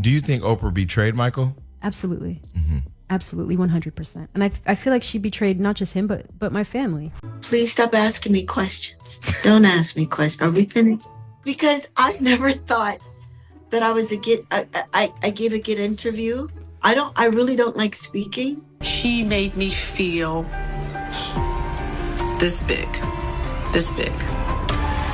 Do you think Oprah betrayed Michael? Absolutely. Absolutely, 100%. And I feel like she betrayed not just him, but my family. Please stop asking me questions. Don't ask me questions. Are we finished? Because I never thought that I was I gave a good interview. I really don't like speaking. She made me feel this big, this big.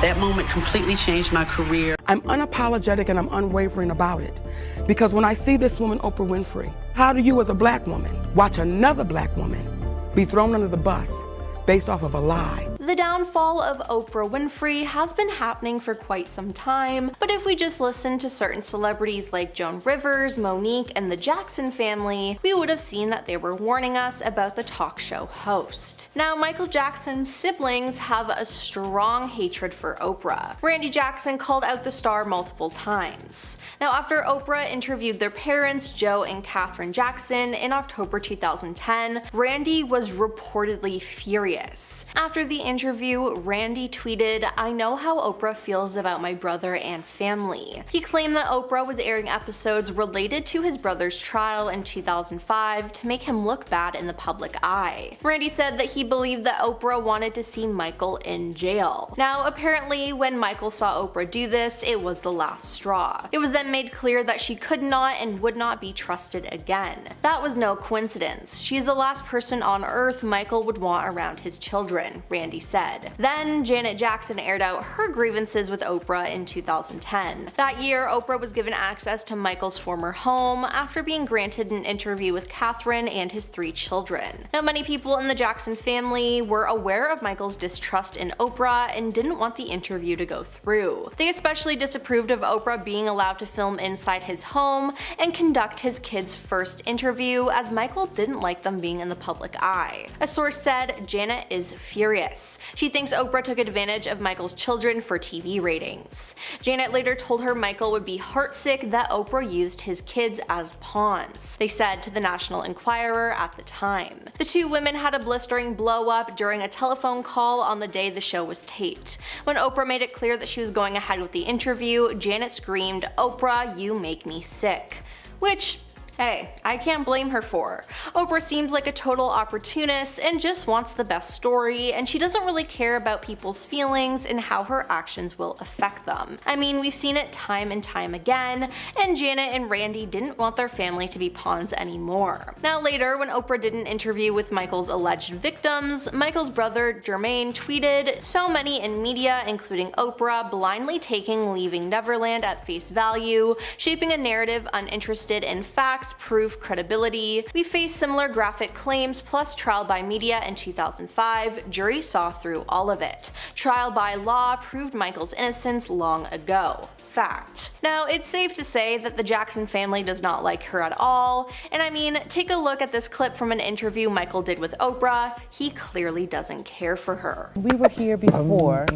That moment completely changed my career. I'm unapologetic and I'm unwavering about it. Because when I see this woman, Oprah Winfrey, how do you as a black woman watch another black woman be thrown under the bus based off of a lie? The downfall of Oprah Winfrey has been happening for quite some time, but if we just listen to certain celebrities like Joan Rivers, Monique, and the Jackson family, we would have seen that they were warning us about the talk show host. Now, Michael Jackson's siblings have a strong hatred for Oprah. Randy Jackson called out the star multiple times. Now, after Oprah interviewed their parents, Joe and Katherine Jackson, in October 2010, Randy was reportedly furious. After the interview, Randy tweeted, "I know how Oprah feels about my brother and family." He claimed that Oprah was airing episodes related to his brother's trial in 2005 to make him look bad in the public eye. Randy said that he believed that Oprah wanted to see Michael in jail. Now, apparently, when Michael saw Oprah do this, it was the last straw. It was then made clear that she could not and would not be trusted again. That was no coincidence. She's the last person on earth Michael would want around his children, Randy said. Then, Janet Jackson aired out her grievances with Oprah in 2010. That year, Oprah was given access to Michael's former home after being granted an interview with Katherine and his 3 children. Now, many people in the Jackson family were aware of Michael's distrust in Oprah and didn't want the interview to go through. They especially disapproved of Oprah being allowed to film inside his home and conduct his kids' first interview, as Michael didn't like them being in the public eye. A source said, "Janet is furious. She thinks Oprah took advantage of Michael's children for TV ratings." Janet later told her Michael would be heartsick that Oprah used his kids as pawns, they said to the National Enquirer at the time. The 2 women had a blistering blow up during a telephone call on the day the show was taped. When Oprah made it clear that she was going ahead with the interview, Janet screamed, "Oprah, you make me sick." Which, hey, I can't blame her for. Oprah seems like a total opportunist and just wants the best story, and she doesn't really care about people's feelings and how her actions will affect them. I mean, we've seen it time and time again, and Janet and Randy didn't want their family to be pawns anymore. Now later, when Oprah did an interview with Michael's alleged victims, Michael's brother Jermaine tweeted, "So many in media, including Oprah, blindly taking Leaving Neverland at face value, shaping a narrative uninterested in facts, proof, credibility. We face similar graphic claims plus trial by media in 2005. Jury saw through all of it. Trial by law proved Michael's innocence long ago. Fact." Now, it's safe to say that the Jackson family does not like her at all, and I mean, take a look at this clip from an interview Michael did with Oprah. He clearly doesn't care for her. We were here before.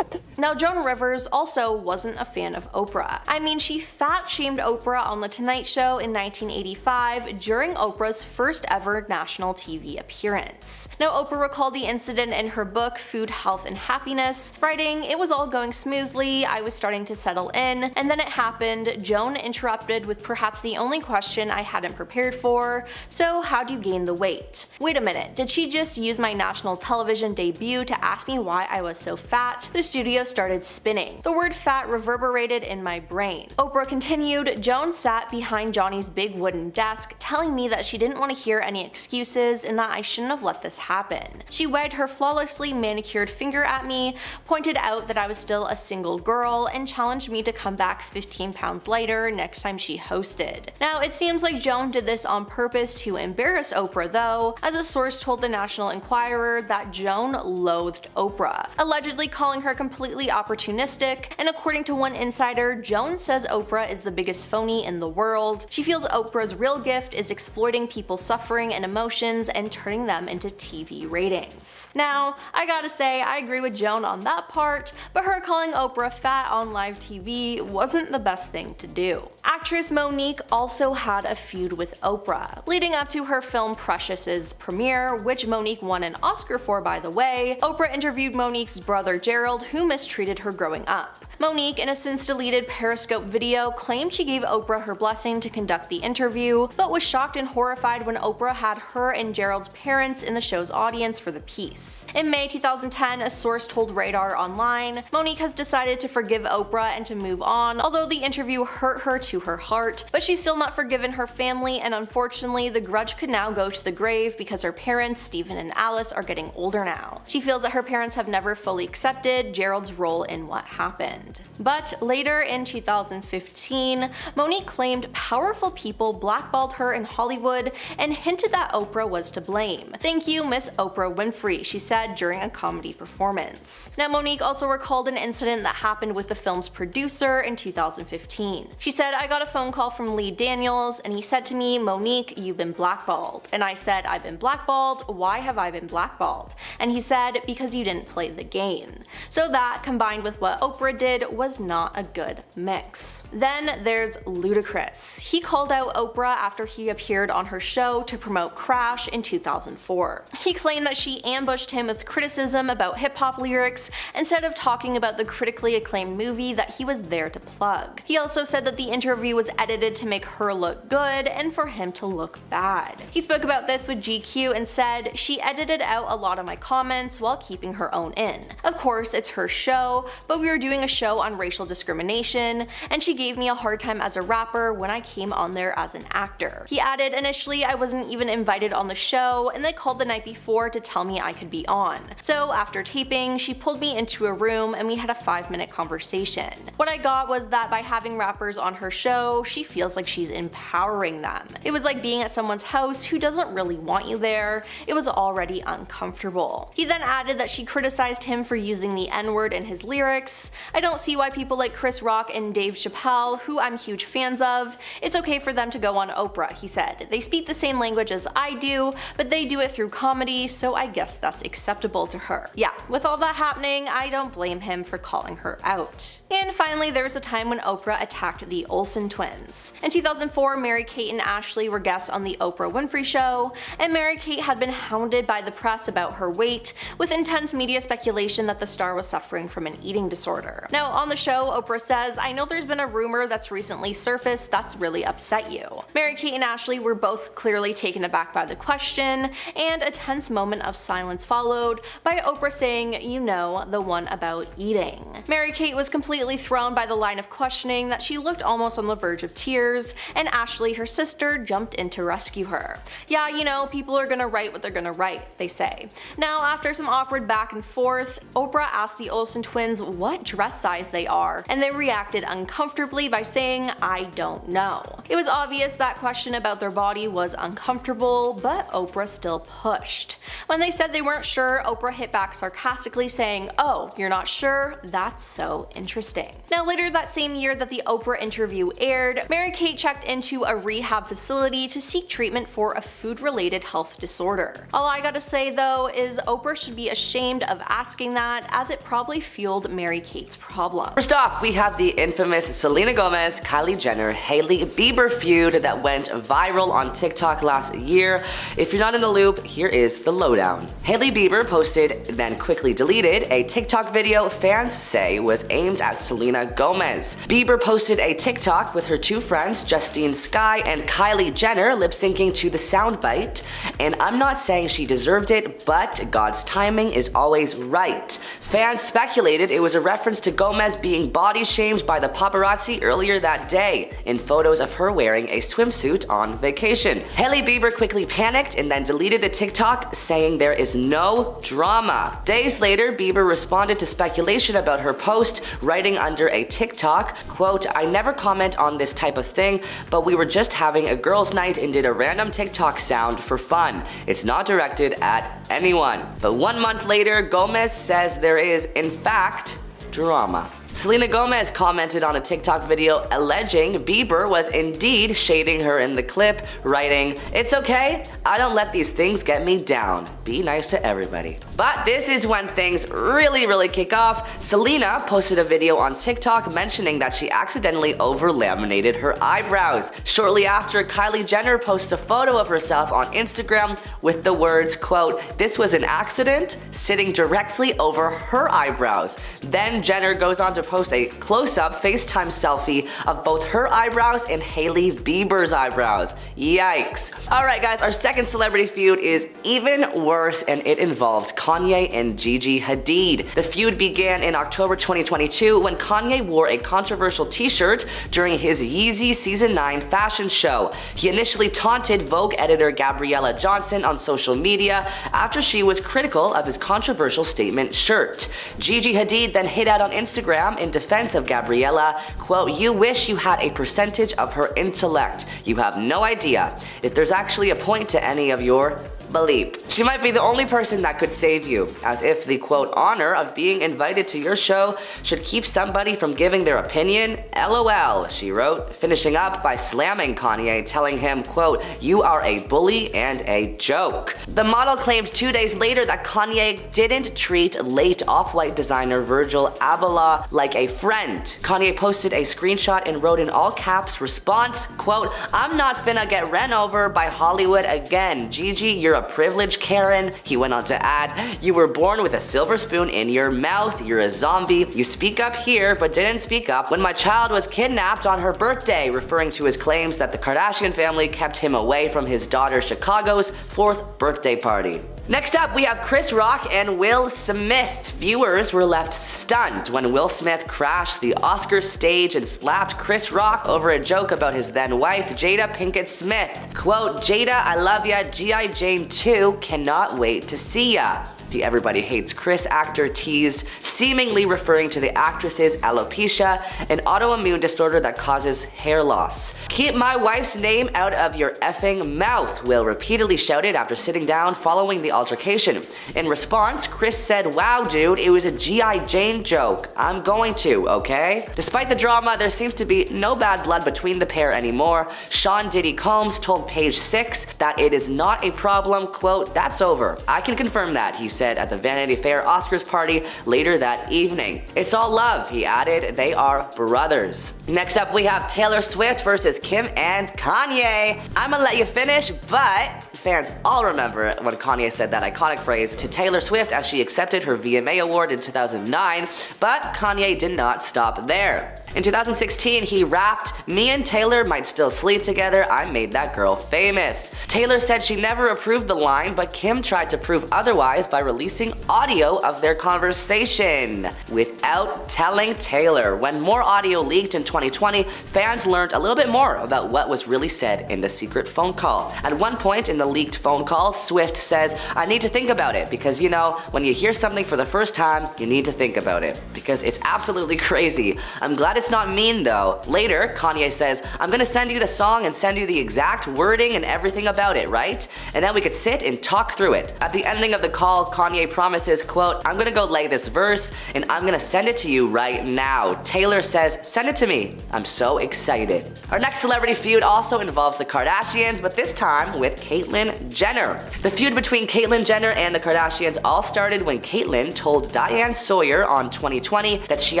Now, Joan Rivers also wasn't a fan of Oprah. I mean, she fat-shamed Oprah on The Tonight Show in 1985 during Oprah's first ever national TV appearance. Now, Oprah recalled the incident in her book Food, Health, and Happiness, writing, "It was all going smoothly, I was starting to settle in, and then it happened. Joan interrupted with perhaps the only question I hadn't prepared for, 'So how'd you gain the weight?' Wait a minute, did she just use my national television debut to ask me why I was so fat? The studio started spinning. The word fat reverberated in my brain." Oprah continued, "Joan sat behind Johnny's big wooden desk telling me that she didn't want to hear any excuses and that I shouldn't have let this happen. She wagged her flawlessly manicured finger at me, pointed out that I was still a single girl, and challenged me to come back 15 pounds lighter next time she hosted." Now, it seems like Joan did this on purpose to embarrass Oprah though, as a source told the National Enquirer that Joan loathed Oprah, allegedly calling her completely opportunistic, and according to one insider, Joan says Oprah is the biggest phony in the world. She feels Oprah's real gift is exploiting people's suffering and emotions and turning them into TV ratings. Now, I gotta say, I agree with Joan on that part, but her calling Oprah fat on live TV wasn't the best thing to do. Actress Monique also had a feud with Oprah. Leading up to her film Precious's premiere, which Monique won an Oscar for by the way, Oprah interviewed Monique's brother Gerald, who mistreated her growing up. Monique, in a since-deleted Periscope video, claimed she gave Oprah her blessing to conduct the interview, but was shocked and horrified when Oprah had her and Gerald's parents in the show's audience for the piece. In May 2010, a source told Radar Online, Monique has decided to forgive Oprah and to move on, although the interview hurt her to her heart, but she's still not forgiven her family, and unfortunately the grudge could now go to the grave because her parents, Stephen and Alice, are getting older now. She feels that her parents have never fully accepted Gerald's role in what happened. But later in 2015, Monique claimed powerful people blackballed her in Hollywood and hinted that Oprah was to blame. "Thank you, Miss Oprah Winfrey," she said during a comedy performance. Now, Monique also recalled an incident that happened with the film's producer in 2015. She said, "I got a phone call from Lee Daniels and he said to me, 'Monique, you've been blackballed.' And I said, 'I've been blackballed. Why have I been blackballed?' And he said, 'Because you didn't play the game.' So that, combined with what Oprah did, was not a good mix. Then there's Ludacris. He called out Oprah after he appeared on her show to promote Crash in 2004. He claimed that she ambushed him with criticism about hip-hop lyrics instead of talking about the critically acclaimed movie that he was there to plug. He also said that the interview was edited to make her look good and for him to look bad. He spoke about this with GQ and said, "She edited out a lot of my comments while keeping her own in. Of course, it's her show, but we were doing a show on racial discrimination, and she gave me a hard time as a rapper when I came on there as an actor." He added, "Initially, I wasn't even invited on the show, and they called the night before to tell me I could be on. So after taping, she pulled me into a room and we had a 5-minute conversation. What I got was that by having rappers on her show, she feels like she's empowering them. It was like being at someone's house who doesn't really want you there. It was already uncomfortable." He then added that she criticized him for using the N-word in his lyrics. "I don't see why people like Chris Rock and Dave Chappelle, who I'm huge fans of, it's okay for them to go on Oprah," he said. "They speak the same language as I do, but they do it through comedy, so I guess that's acceptable to her." Yeah, with all that happening, I don't blame him for calling her out. And finally, there was a time when Oprah attacked the Olsen twins. In 2004, Mary-Kate and Ashley were guests on the Oprah Winfrey Show, and Mary-Kate had been hounded by the press about her weight, with intense media speculation that the star was suffering from an eating disorder. Now, on the show, Oprah says, "I know there's been a rumor that's recently surfaced that's really upset you." Mary-Kate and Ashley were both clearly taken aback by the question, and a tense moment of silence followed, by Oprah saying, "You know, the one about eating." Mary-Kate was completely thrown by the line of questioning that she looked almost on the verge of tears, and Ashley, her sister, jumped in to rescue her. "Yeah, you know, people are gonna write what they're gonna write," they say. Now, after some awkward back and forth, Oprah asked the Olsen twins what dress size they are, and they reacted uncomfortably by saying, "I don't know." It was obvious that question about their body was uncomfortable, but Oprah still pushed. When they said they weren't sure, Oprah hit back sarcastically saying, "Oh, you're not sure? That's so interesting." Now, later that same year that the Oprah interview aired, Mary-Kate checked into a rehab facility to seek treatment for a food-related health disorder. All I gotta say though is Oprah should be ashamed of asking that, as it probably fueled Mary-Kate's problem. First off, we have the infamous Selena Gomez, Kylie Jenner, Hailey Bieber feud that went viral on TikTok last year. If you're not in the loop, here is the lowdown. Hailey Bieber posted, then quickly deleted, a TikTok video fans say was aimed at Selena Gomez. Bieber posted a TikTok with her two friends, Justine Skye and Kylie Jenner, lip-syncing to the soundbite, and I'm not saying she deserved it, but God's timing is always right. Fans speculated it was a reference to Gomez being body shamed by the paparazzi earlier that day, in photos of her wearing a swimsuit on vacation. Hailey Bieber quickly panicked and then deleted the TikTok, saying there is no drama. Days later, Bieber responded to speculation about her post, writing under a TikTok, quote, "I never comment on this type of thing, but we were just having a girls' night and did a random TikTok sound for fun. It's not directed at anyone." But 1 month later, Gomez says there is, in fact, drama. Selena Gomez commented on a TikTok video alleging Bieber was indeed shading her in the clip, writing, "It's okay, I don't let these things get me down. Be nice to everybody." But this is when things really kick off. Selena posted a video on TikTok mentioning that she accidentally over-laminated her eyebrows. Shortly after, Kylie Jenner posts a photo of herself on Instagram with the words, quote, "This was an accident," sitting directly over her eyebrows. Then Jenner goes on to post a close-up FaceTime selfie of both her eyebrows and Hailey Bieber's eyebrows. Yikes. Alright guys, our second celebrity feud is even worse, and it involves Kanye and Gigi Hadid. The feud began in October 2022 when Kanye wore a controversial t-shirt during his Yeezy Season 9 fashion show. He initially taunted Vogue editor Gabriella Johnson on social media after she was critical of his controversial statement shirt. Gigi Hadid then hit out on Instagram in defense of Gabriella, quote, "You wish you had a percentage of her intellect. You have no idea if there's actually a point to any of your bleep. She might be the only person that could save you, as if the quote honor of being invited to your show should keep somebody from giving their opinion. LOL," she wrote, finishing up by slamming Kanye, telling him, quote, "You are a bully and a joke." The model claimed 2 days later that Kanye didn't treat late Off-White designer Virgil Abloh like a friend. Kanye posted a screenshot and wrote in all caps response, quote, "I'm not finna get ran over by Hollywood again. Gigi, you're a privileged Karen." He went on to add, "You were born with a silver spoon in your mouth. You're a zombie. You speak up here but didn't speak up when my child was kidnapped on her birthday," referring to his claims that the Kardashian family kept him away from his daughter Chicago's 4th birthday party. Next up, we have Chris Rock and Will Smith. Viewers were left stunned when Will Smith crashed the Oscar stage and slapped Chris Rock over a joke about his then wife, Jada Pinkett Smith. Quote, "Jada, I love ya, G.I. Jane 2, cannot wait to see ya." The Everybody Hates Chris actor teased, seemingly referring to the actress's alopecia, an autoimmune disorder that causes hair loss. "Keep my wife's name out of your effing mouth," Will repeatedly shouted after sitting down following the altercation. In response, Chris said, "Wow dude, it was a G.I. Jane joke. I'm going to, okay?" Despite the drama, there seems to be no bad blood between the pair anymore. Sean Diddy Combs told Page 6 that it is not a problem, quote, "That's over. I can confirm that," he said at the Vanity Fair Oscars party later that evening. "It's all love," he added. "They are brothers." Next up, we have Taylor Swift versus Kim and Kanye. I'ma let you finish, but fans all remember when Kanye said that iconic phrase to Taylor Swift as she accepted her VMA award in 2009, but Kanye did not stop there. In 2016, he rapped, "Me and Taylor might still sleep together, I made that girl famous." Taylor said she never approved the line, but Kim tried to prove otherwise by releasing audio of their conversation without telling Taylor. When more audio leaked in 2020, fans learned a little bit more about what was really said in the secret phone call. At one point in the leaked phone call, Swift says, "I need to think about it because, you know, when you hear something for the first time, you need to think about it because it's absolutely crazy. I'm glad it's not mean though." Later, Kanye says, "I'm gonna send you the song and send you the exact wording and everything about it, right? And then we could sit and talk through it." At the ending of the call, Kanye promises, quote, "I'm gonna go lay this verse and I'm gonna send it to you right now." Taylor says, "Send it to me. I'm so excited." Our next celebrity feud also involves the Kardashians, but this time with Caitlyn Jenner. The feud between Caitlyn Jenner and the Kardashians all started when Caitlyn told Diane Sawyer on 2020 that she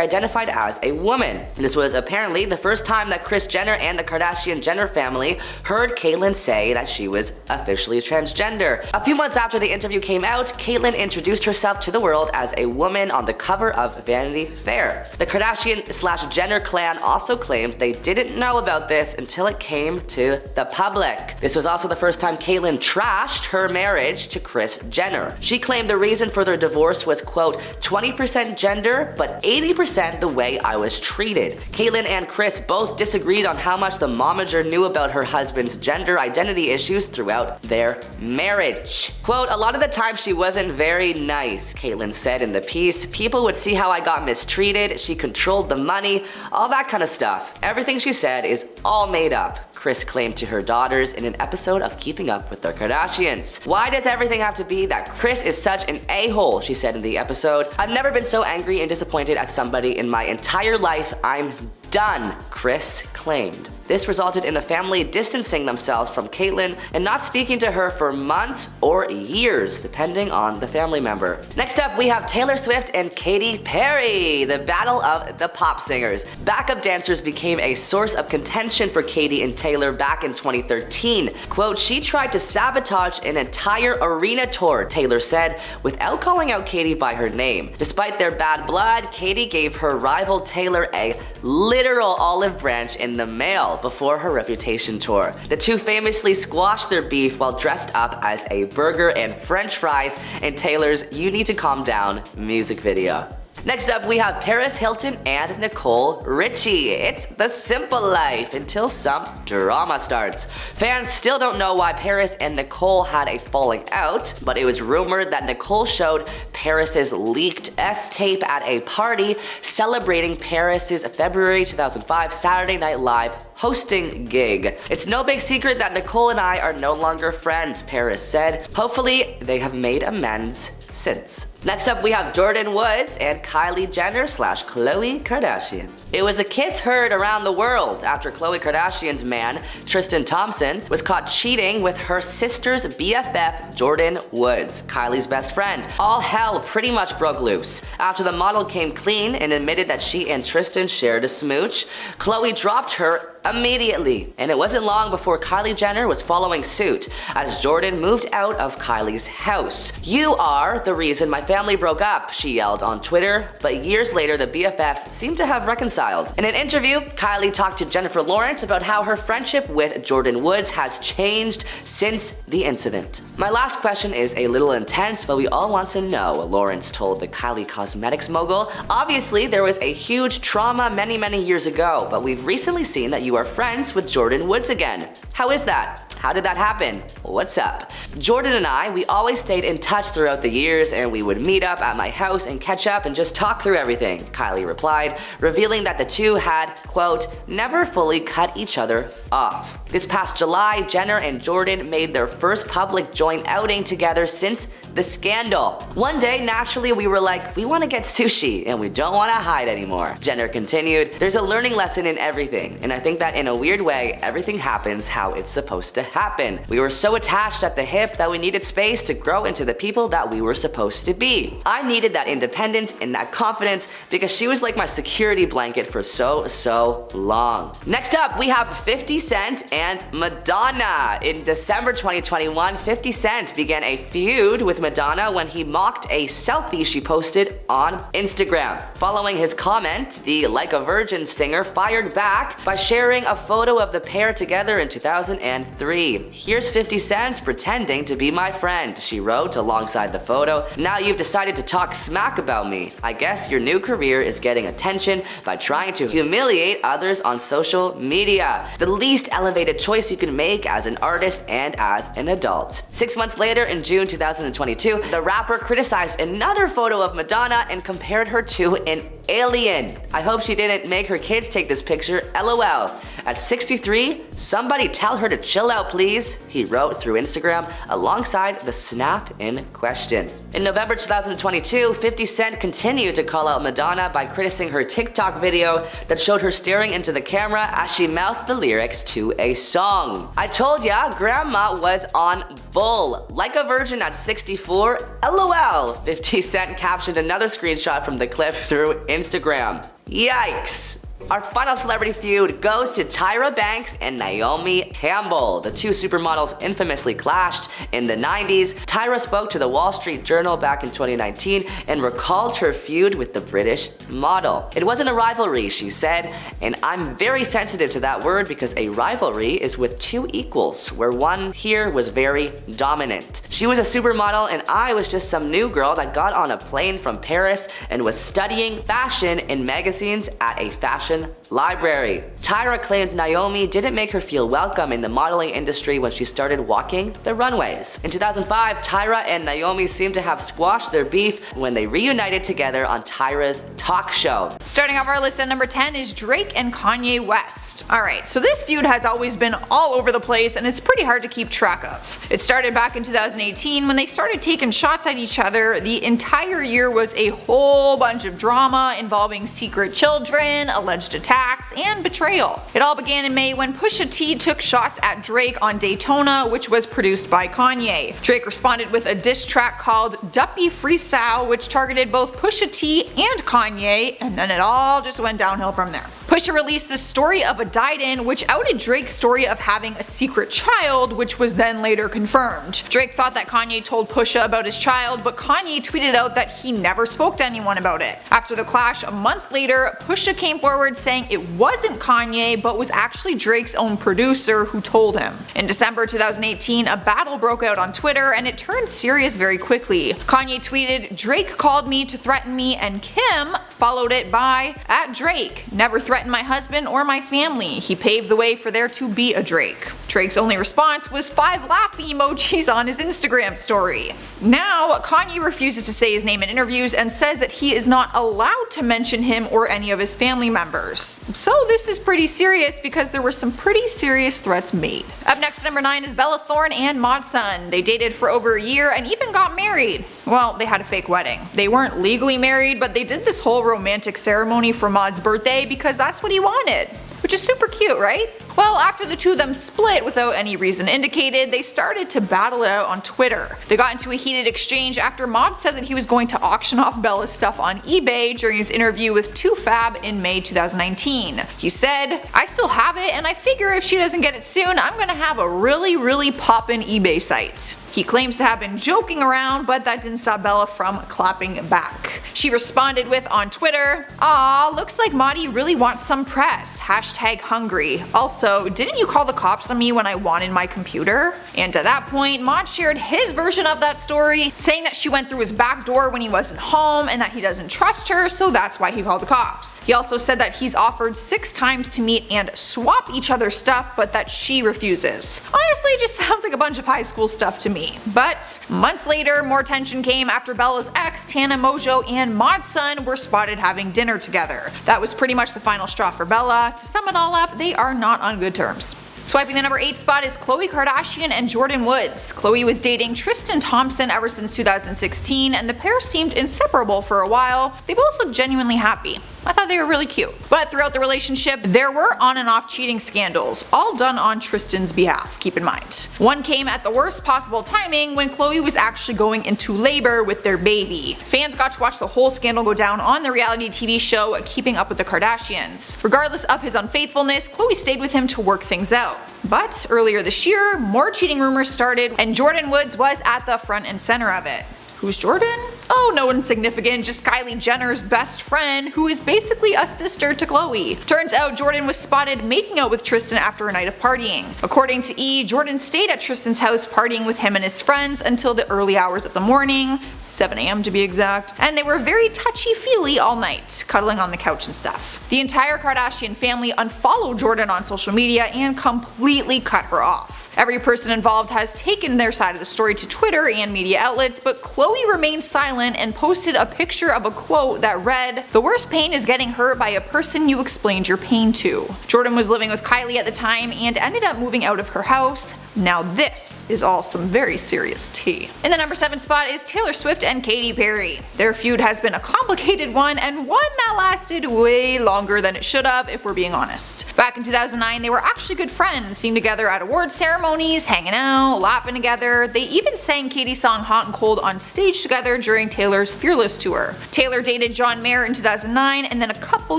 identified as a woman. This was apparently the first time that Kris Jenner and the Kardashian Jenner family heard Caitlyn say that she was officially transgender. A few months after the interview came out, Caitlyn introduced herself to the world as a woman on the cover of Vanity Fair. The Kardashian/Jenner clan also claimed they didn't know about this until it came to the public. This was also the first time Caitlyn trashed her marriage to Kris Jenner. She claimed the reason for their divorce was, quote, 20% gender, but 80% the way I was treated. Caitlyn and Kris both disagreed on how much the momager knew about her husband's gender identity issues throughout their marriage. Quote, "A lot of the time she wasn't very nice," Caitlyn said in the piece. "People would see how I got mistreated, she controlled the money, all that kind of stuff. Everything she said is all made up," Kris claimed to her daughters in an episode of Keeping Up with the Kardashians. "Why does everything have to be that Kris is such an a-hole?" she said in the episode. "I've never been so angry and disappointed at somebody in my entire life. I'm done," Kris claimed. This resulted in the family distancing themselves from Caitlyn and not speaking to her for months or years, depending on the family member. Next up, we have Taylor Swift and Katy Perry, the battle of the pop singers. Backup dancers became a source of contention for Katy and Taylor back in 2013. Quote, she tried to sabotage an entire arena tour, Taylor said, without calling out Katy by her name. Despite their bad blood, Katy gave her rival Taylor a literal olive branch in the mail before her Reputation tour. The two famously squashed their beef while dressed up as a burger and french fries in Taylor's You Need to Calm Down music video. Next up, we have Paris Hilton and Nicole Richie. It's the simple life until some drama starts. Fans still don't know why Paris and Nicole had a falling out, but it was rumored that Nicole showed Paris's leaked S-tape at a party celebrating Paris's February 2005 Saturday Night Live hosting gig. It's no big secret that Nicole and I are no longer friends, Paris said. Hopefully, they have made amends since. Next up, we have Jordyn Woods and Kylie Jenner / Khloe Kardashian. It was a kiss heard around the world after Khloe Kardashian's man, Tristan Thompson, was caught cheating with her sister's BFF, Jordyn Woods, Kylie's best friend. All hell pretty much broke loose. After the model came clean and admitted that she and Tristan shared a smooch, Khloe dropped her immediately, and it wasn't long before Kylie Jenner was following suit as Jordyn moved out of Kylie's house. You are the reason my family broke up, she yelled on Twitter, but years later the BFFs seem to have reconciled. In an interview, Kylie talked to Jennifer Lawrence about how her friendship with Jordyn Woods has changed since the incident. My last question is a little intense, but we all want to know, Lawrence told the Kylie Cosmetics mogul. Obviously, there was a huge trauma many years ago, but we've recently seen that you are friends with Jordyn Woods again. How is that? How did that happen? What's up? Jordyn and I, we always stayed in touch throughout the years, and we would meet up at my house and catch up and just talk through everything, Kylie replied, revealing that the two had, quote, never fully cut each other off. This past July, Jenner and Jordyn made their first public joint outing together since the scandal. One day, naturally, we were like, we want to get sushi and we don't want to hide anymore. Jenner continued, there's a learning lesson in everything, and I think that in a weird way, everything happens how it's supposed to happen. We were so attached at the hip that we needed space to grow into the people that we were supposed to be. I needed that independence and that confidence because she was like my security blanket for so long. Next up, we have 50 Cent and Madonna. In December 2021, 50 Cent began a feud with Madonna when he mocked a selfie she posted on Instagram. Following his comment, the Like a Virgin singer fired back by sharing a photo of the pair together in 2003. Here's 50 Cent pretending to be my friend, she wrote alongside the photo. Now you've decided to talk smack about me. I guess your new career is getting attention by trying to humiliate others on social media. The least elevated choice you can make as an artist and as an adult. 6 months later, in June 2022, the rapper criticized another photo of Madonna and compared her to an alien. I hope she didn't make her kids take this picture, LOL. At 63, somebody tell her to chill out please, he wrote through Instagram alongside the snap in question. In November 2022, 50 Cent continued to call out Madonna by criticizing her TikTok video that showed her staring into the camera as she mouthed the lyrics to a song. I told ya, grandma was on bull. Like a virgin at 64, LOL. 50 Cent captioned another screenshot from the clip through Instagram. Yikes. Our final celebrity feud goes to Tyra Banks and Naomi Campbell. The two supermodels infamously clashed in the 90s. Tyra spoke to the Wall Street Journal back in 2019 and recalled her feud with the British model. It wasn't a rivalry, she said, and I'm very sensitive to that word because a rivalry is with two equals, where one here was very dominant. She was a supermodel and I was just some new girl that got on a plane from Paris and was studying fashion in magazines at a fashion library. Tyra claimed Naomi didn't make her feel welcome in the modeling industry when she started walking the runways. In 2005, Tyra and Naomi seemed to have squashed their beef when they reunited together on Tyra's talk show. Starting off our list at number 10 is Drake and Kanye West. Alright, so this feud has always been all over the place and it's pretty hard to keep track of. It started back in 2018 when they started taking shots at each other. The entire year was a whole bunch of drama involving secret children, alleged attacks, and betrayal betrayal. It all began in May when Pusha T took shots at Drake on Daytona, which was produced by Kanye. Drake responded with a diss track called Duppy Freestyle, which targeted both Pusha T and Kanye, and then it all just went downhill from there. Pusha released the story of a died-in, which outed Drake's story of having a secret child, which was then later confirmed. Drake thought that Kanye told Pusha about his child, but Kanye tweeted out that he never spoke to anyone about it. After the clash a month later, Pusha came forward saying it wasn't Kanye, but was actually Drake's own producer who told him. In December 2018, a battle broke out on Twitter, and it turned serious very quickly. Kanye tweeted, "Drake called me to threaten me," and Kim followed it by @Drake. "Never threatened my husband or my family. He paved the way for there to be a Drake." Drake's only response was 5 laughing emojis on his Instagram story. Now, Kanye refuses to say his name in interviews and says that he is not allowed to mention him or any of his family members. So this is pretty serious because there were some pretty serious threats made. Up next at number 9 is Bella Thorne and Modson. They dated for over a year and even got married. Well, they had a fake wedding. They weren't legally married, but they did this whole romantic ceremony for Mod's birthday because that's what he wanted. Which is super cute, right? Well, after the two of them split without any reason indicated, they started to battle it out on Twitter. They got into a heated exchange after Mod said that he was going to auction off Bella's stuff on eBay during his interview with 2Fab in May 2019. He said, "I still have it, and I figure if she doesn't get it soon, I'm gonna have a really poppin' eBay site." He claims to have been joking around, but that didn't stop Bella from clapping back. She responded with on Twitter, "Aw, looks like Madi really wants some press. #hungry. Also, didn't you call the cops on me when I wanted my computer?" And at that point, Mod shared his version of that story, saying that she went through his back door when he wasn't home and that he doesn't trust her, so that's why he called the cops. He also said that he's offered 6 times to meet and swap each other's stuff, but that she refuses. Honestly, it just sounds like a bunch of high school stuff to me. But months later, more tension came after Bella's ex, Tana Mojo, and Modson were spotted having dinner together. That was pretty much the final straw for Bella. To sum it all up, they are not on good terms. Swiping the number 8 spot is Khloe Kardashian and Jordan Woods. Khloe was dating Tristan Thompson ever since 2016, and the pair seemed inseparable for a while. They both looked genuinely happy. I thought they were really cute. But throughout the relationship, there were on and off cheating scandals, all done on Tristan's behalf, keep in mind. One came at the worst possible timing when Khloe was actually going into labor with their baby. Fans got to watch the whole scandal go down on the reality TV show Keeping Up with the Kardashians. Regardless of his unfaithfulness, Khloe stayed with him to work things out. But earlier this year, more cheating rumors started, and Jordan Woods was at the front and center of it. Who's Jordan? Oh, no one significant, just Kylie Jenner's best friend, who is basically a sister to Khloe. Turns out Jordan was spotted making out with Tristan after a night of partying. According to E!, Jordan stayed at Tristan's house partying with him and his friends until the early hours of the morning, 7 AM to be exact, and they were very touchy-feely all night, cuddling on the couch and stuff. The entire Kardashian family unfollowed Jordan on social media and completely cut her off. Every person involved has taken their side of the story to Twitter and media outlets, but Khloe remained silent and posted a picture of a quote that read, "The worst pain is getting hurt by a person you explained your pain to." Jordan was living with Kylie at the time and ended up moving out of her house. Now this is all some very serious tea. In the number 7 spot is Taylor Swift and Katy Perry. Their feud has been a complicated one, and one that lasted way longer than it should have, if we're being honest. Back in 2009, they were actually good friends, seen together at award ceremonies, hanging out, laughing together. They even sang Katy's song Hot and Cold on stage together during Taylor's Fearless tour. Taylor dated John Mayer in 2009, and then a couple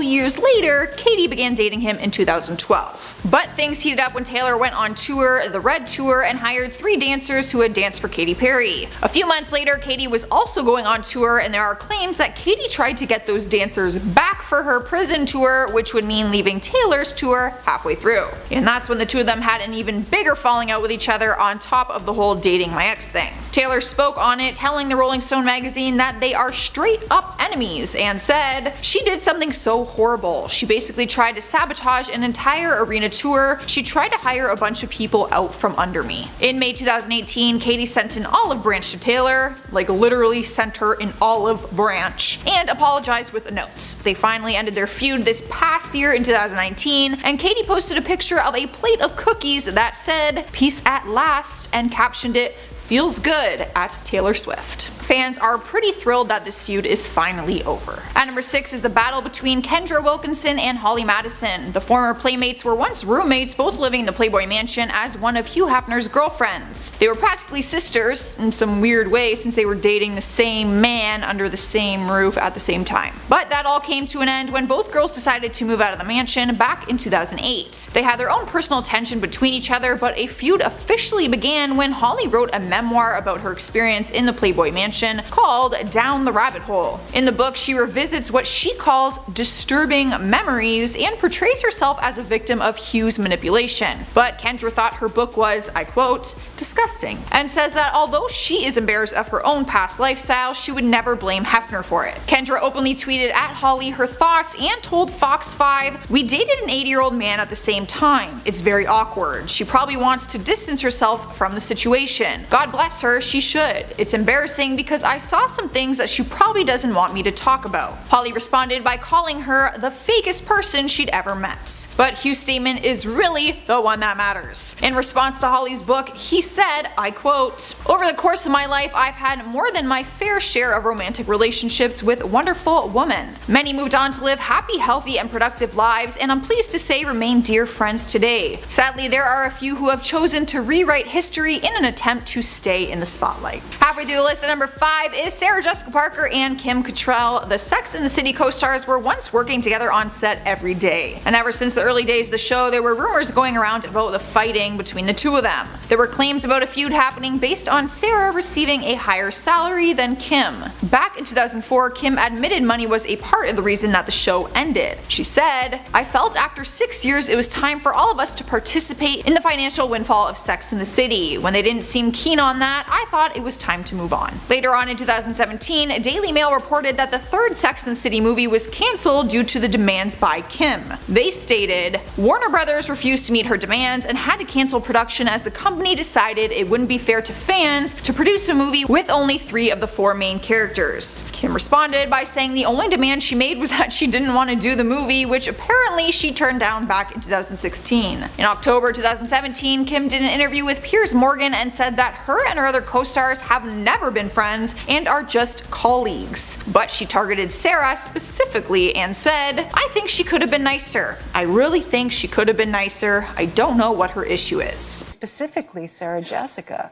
years later, Katy began dating him in 2012. But things heated up when Taylor went on tour, the Red Tour, and hired 3 dancers who had danced for Katy Perry. A few months later, Katy was also going on tour, and there are claims that Katy tried to get those dancers back for her prison tour, which would mean leaving Taylor's tour halfway through. And that's when the two of them had an even bigger falling out with each other on top of the whole dating my ex thing. Taylor spoke on it, telling the Rolling Stone magazine that they are straight up enemies, and said, "She did something so horrible. She basically tried to sabotage an entire arena tour. She tried to hire a bunch of people out from under me." In May 2018, Katy sent an olive branch to Taylor, like literally sent her an olive branch, and apologized with a note. They finally ended their feud this past year in 2019, and Katy posted a picture of a plate of cookies that said, "Peace at last," and captioned it, "Feels good" at Taylor Swift. fans are pretty thrilled that this feud is finally over. At number 6 is the battle between Kendra Wilkinson and Holly Madison. The former playmates were once roommates, both living in the Playboy Mansion as one of Hugh Hefner's girlfriends. They were practically sisters in some weird way since they were dating the same man under the same roof at the same time. But that all came to an end when both girls decided to move out of the mansion back in 2008. They had their own personal tension between each other, but a feud officially began when Holly wrote a memoir about her experience in the Playboy Mansion called Down the Rabbit Hole. In the book, she revisits what she calls disturbing memories and portrays herself as a victim of Hugh's manipulation. But Kendra thought her book was, I quote, disgusting, and says that although she is embarrassed of her own past lifestyle, she would never blame Hefner for it. Kendra openly tweeted at Holly her thoughts and told Fox 5, "We dated an 80-year-old man at the same time. It's very awkward. She probably wants to distance herself from the situation. God bless her, she should. It's embarrassing because I saw some things that she probably doesn't want me to talk about." Holly responded by calling her the fakest person she'd ever met. But Hugh's statement is really the one that matters. In response to Holly's book, he said, I quote, "Over the course of my life, I've had more than my fair share of romantic relationships with wonderful women. Many moved on to live happy, healthy, and productive lives, and I'm pleased to say remain dear friends today. Sadly, there are a few who have chosen to rewrite history in an attempt to stay in the spotlight." Halfway through the list at number 5 is Sarah Jessica Parker and Kim Cattrall. The Sex and the City co-stars were once working together on set every day. And ever since the early days of the show, there were rumors going around about the fighting between the two of them. There were claims about a feud happening based on Sarah receiving a higher salary than Kim. Back in 2004, Kim admitted money was a part of the reason that the show ended. She said, "I felt after 6 years it was time for all of us to participate in the financial windfall of Sex and the City. When they didn't seem keen on that, I thought it was time to move on." Later on in 2017, Daily Mail reported that the third Sex and the City movie was cancelled due to the demands by Kim. They stated, "Warner Brothers refused to meet her demands and had to cancel production as the company decided it wouldn't be fair to fans to produce a movie with only 3 of the 4 main characters." Kim responded by saying the only demand she made was that she didn't want to do the movie, which apparently she turned down back in 2016. In October 2017, Kim did an interview with Piers Morgan and said that her and her other co-stars have never been friends and are just colleagues. But she targeted Sarah specifically and said, "I think she could have been nicer. I really think she could have been nicer. I don't know what her issue is." Specifically Sarah Jessica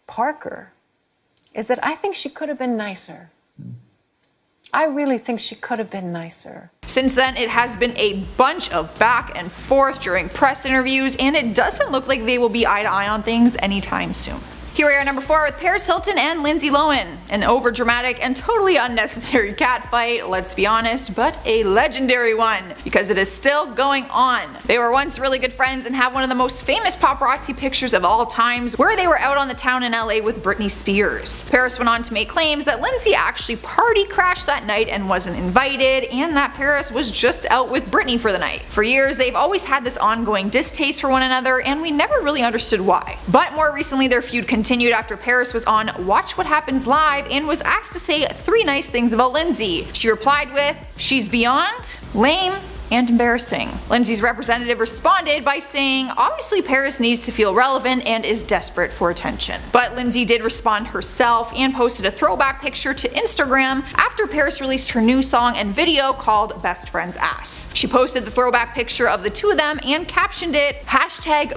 Parker, is that I think she could have been nicer. I really think she could have been nicer. Since then, it has been a bunch of back and forth during press interviews, and it doesn't look like they will be eye to eye on things anytime soon. Here we are at number 4 with Paris Hilton and Lindsay Lohan. An overdramatic and totally unnecessary catfight, let's be honest, but a legendary one, because it is still going on. They were once really good friends and have one of the most famous paparazzi pictures of all times, where they were out on the town in LA with Britney Spears. Paris went on to make claims that Lindsay actually party crashed that night and wasn't invited, and that Paris was just out with Britney for the night. For years, they've always had this ongoing distaste for one another, and we never really understood why. But more recently, their feud continued after Paris was on Watch What Happens Live and was asked to say 3 nice things about Lindsay. She replied with, "She's beyond, lame, and embarrassing." Lindsay's representative responded by saying, "Obviously Paris needs to feel relevant and is desperate for attention." But Lindsay did respond herself and posted a throwback picture to Instagram after Paris released her new song and video called Best Friend's Ass. She posted the throwback picture of the two of them and captioned it,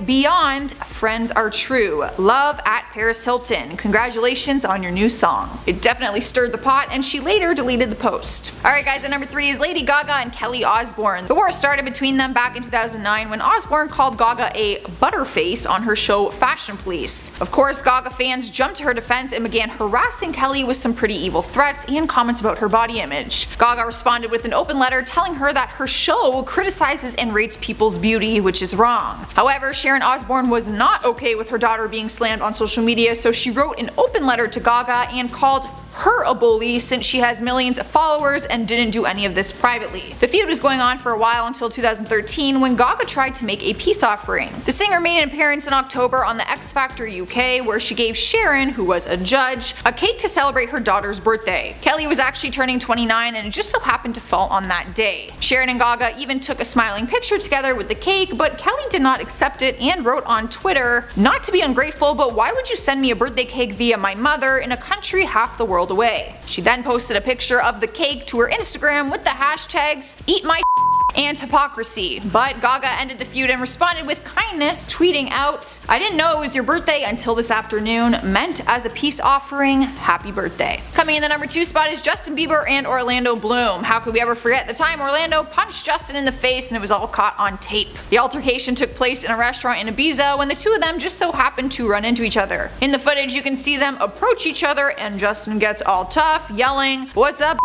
#Beyond Friends Are True. Love at Paris Hilton. Congratulations on your new song. It definitely stirred the pot, and she later deleted the post. Alright guys, at number 3 is Lady Gaga and Kelly Osbourne. The war started between them back in 2009 when Osbourne called Gaga a butterface on her show Fashion Police. Of course, Gaga fans jumped to her defense and began harassing Kelly with some pretty evil threats and comments about her body image. Gaga responded with an open letter telling her that her show criticizes and rates people's beauty, which is wrong. However, Sharon Osbourne was not okay with her daughter being slammed on social media, so she wrote an open letter to Gaga and called her a bully since she has millions of followers and didn't do any of this privately. The feud was going on for a while until 2013 when Gaga tried to make a peace offering. The singer made an appearance in October on the X Factor UK where she gave Sharon, who was a judge, a cake to celebrate her daughter's birthday. Kelly was actually turning 29 and it just so happened to fall on that day. Sharon and Gaga even took a smiling picture together with the cake, but Kelly did not accept it and wrote on Twitter, "Not to be ungrateful, but why would you send me a birthday cake via my mother in a country half the world spiraled away. She then posted a picture of the cake to her Instagram with the hashtags "Eat My and hypocrisy, but Gaga ended the feud and responded with kindness, tweeting out, "I didn't know it was your birthday until this afternoon, meant as a peace offering, happy birthday." Coming in the number 2 spot is Justin Bieber and Orlando Bloom. How could we ever forget the time Orlando punched Justin in the face and it was all caught on tape? The altercation took place in a restaurant in Ibiza when the two of them just so happened to run into each other. In the footage you can see them approach each other and Justin gets all tough, yelling, "What's up?"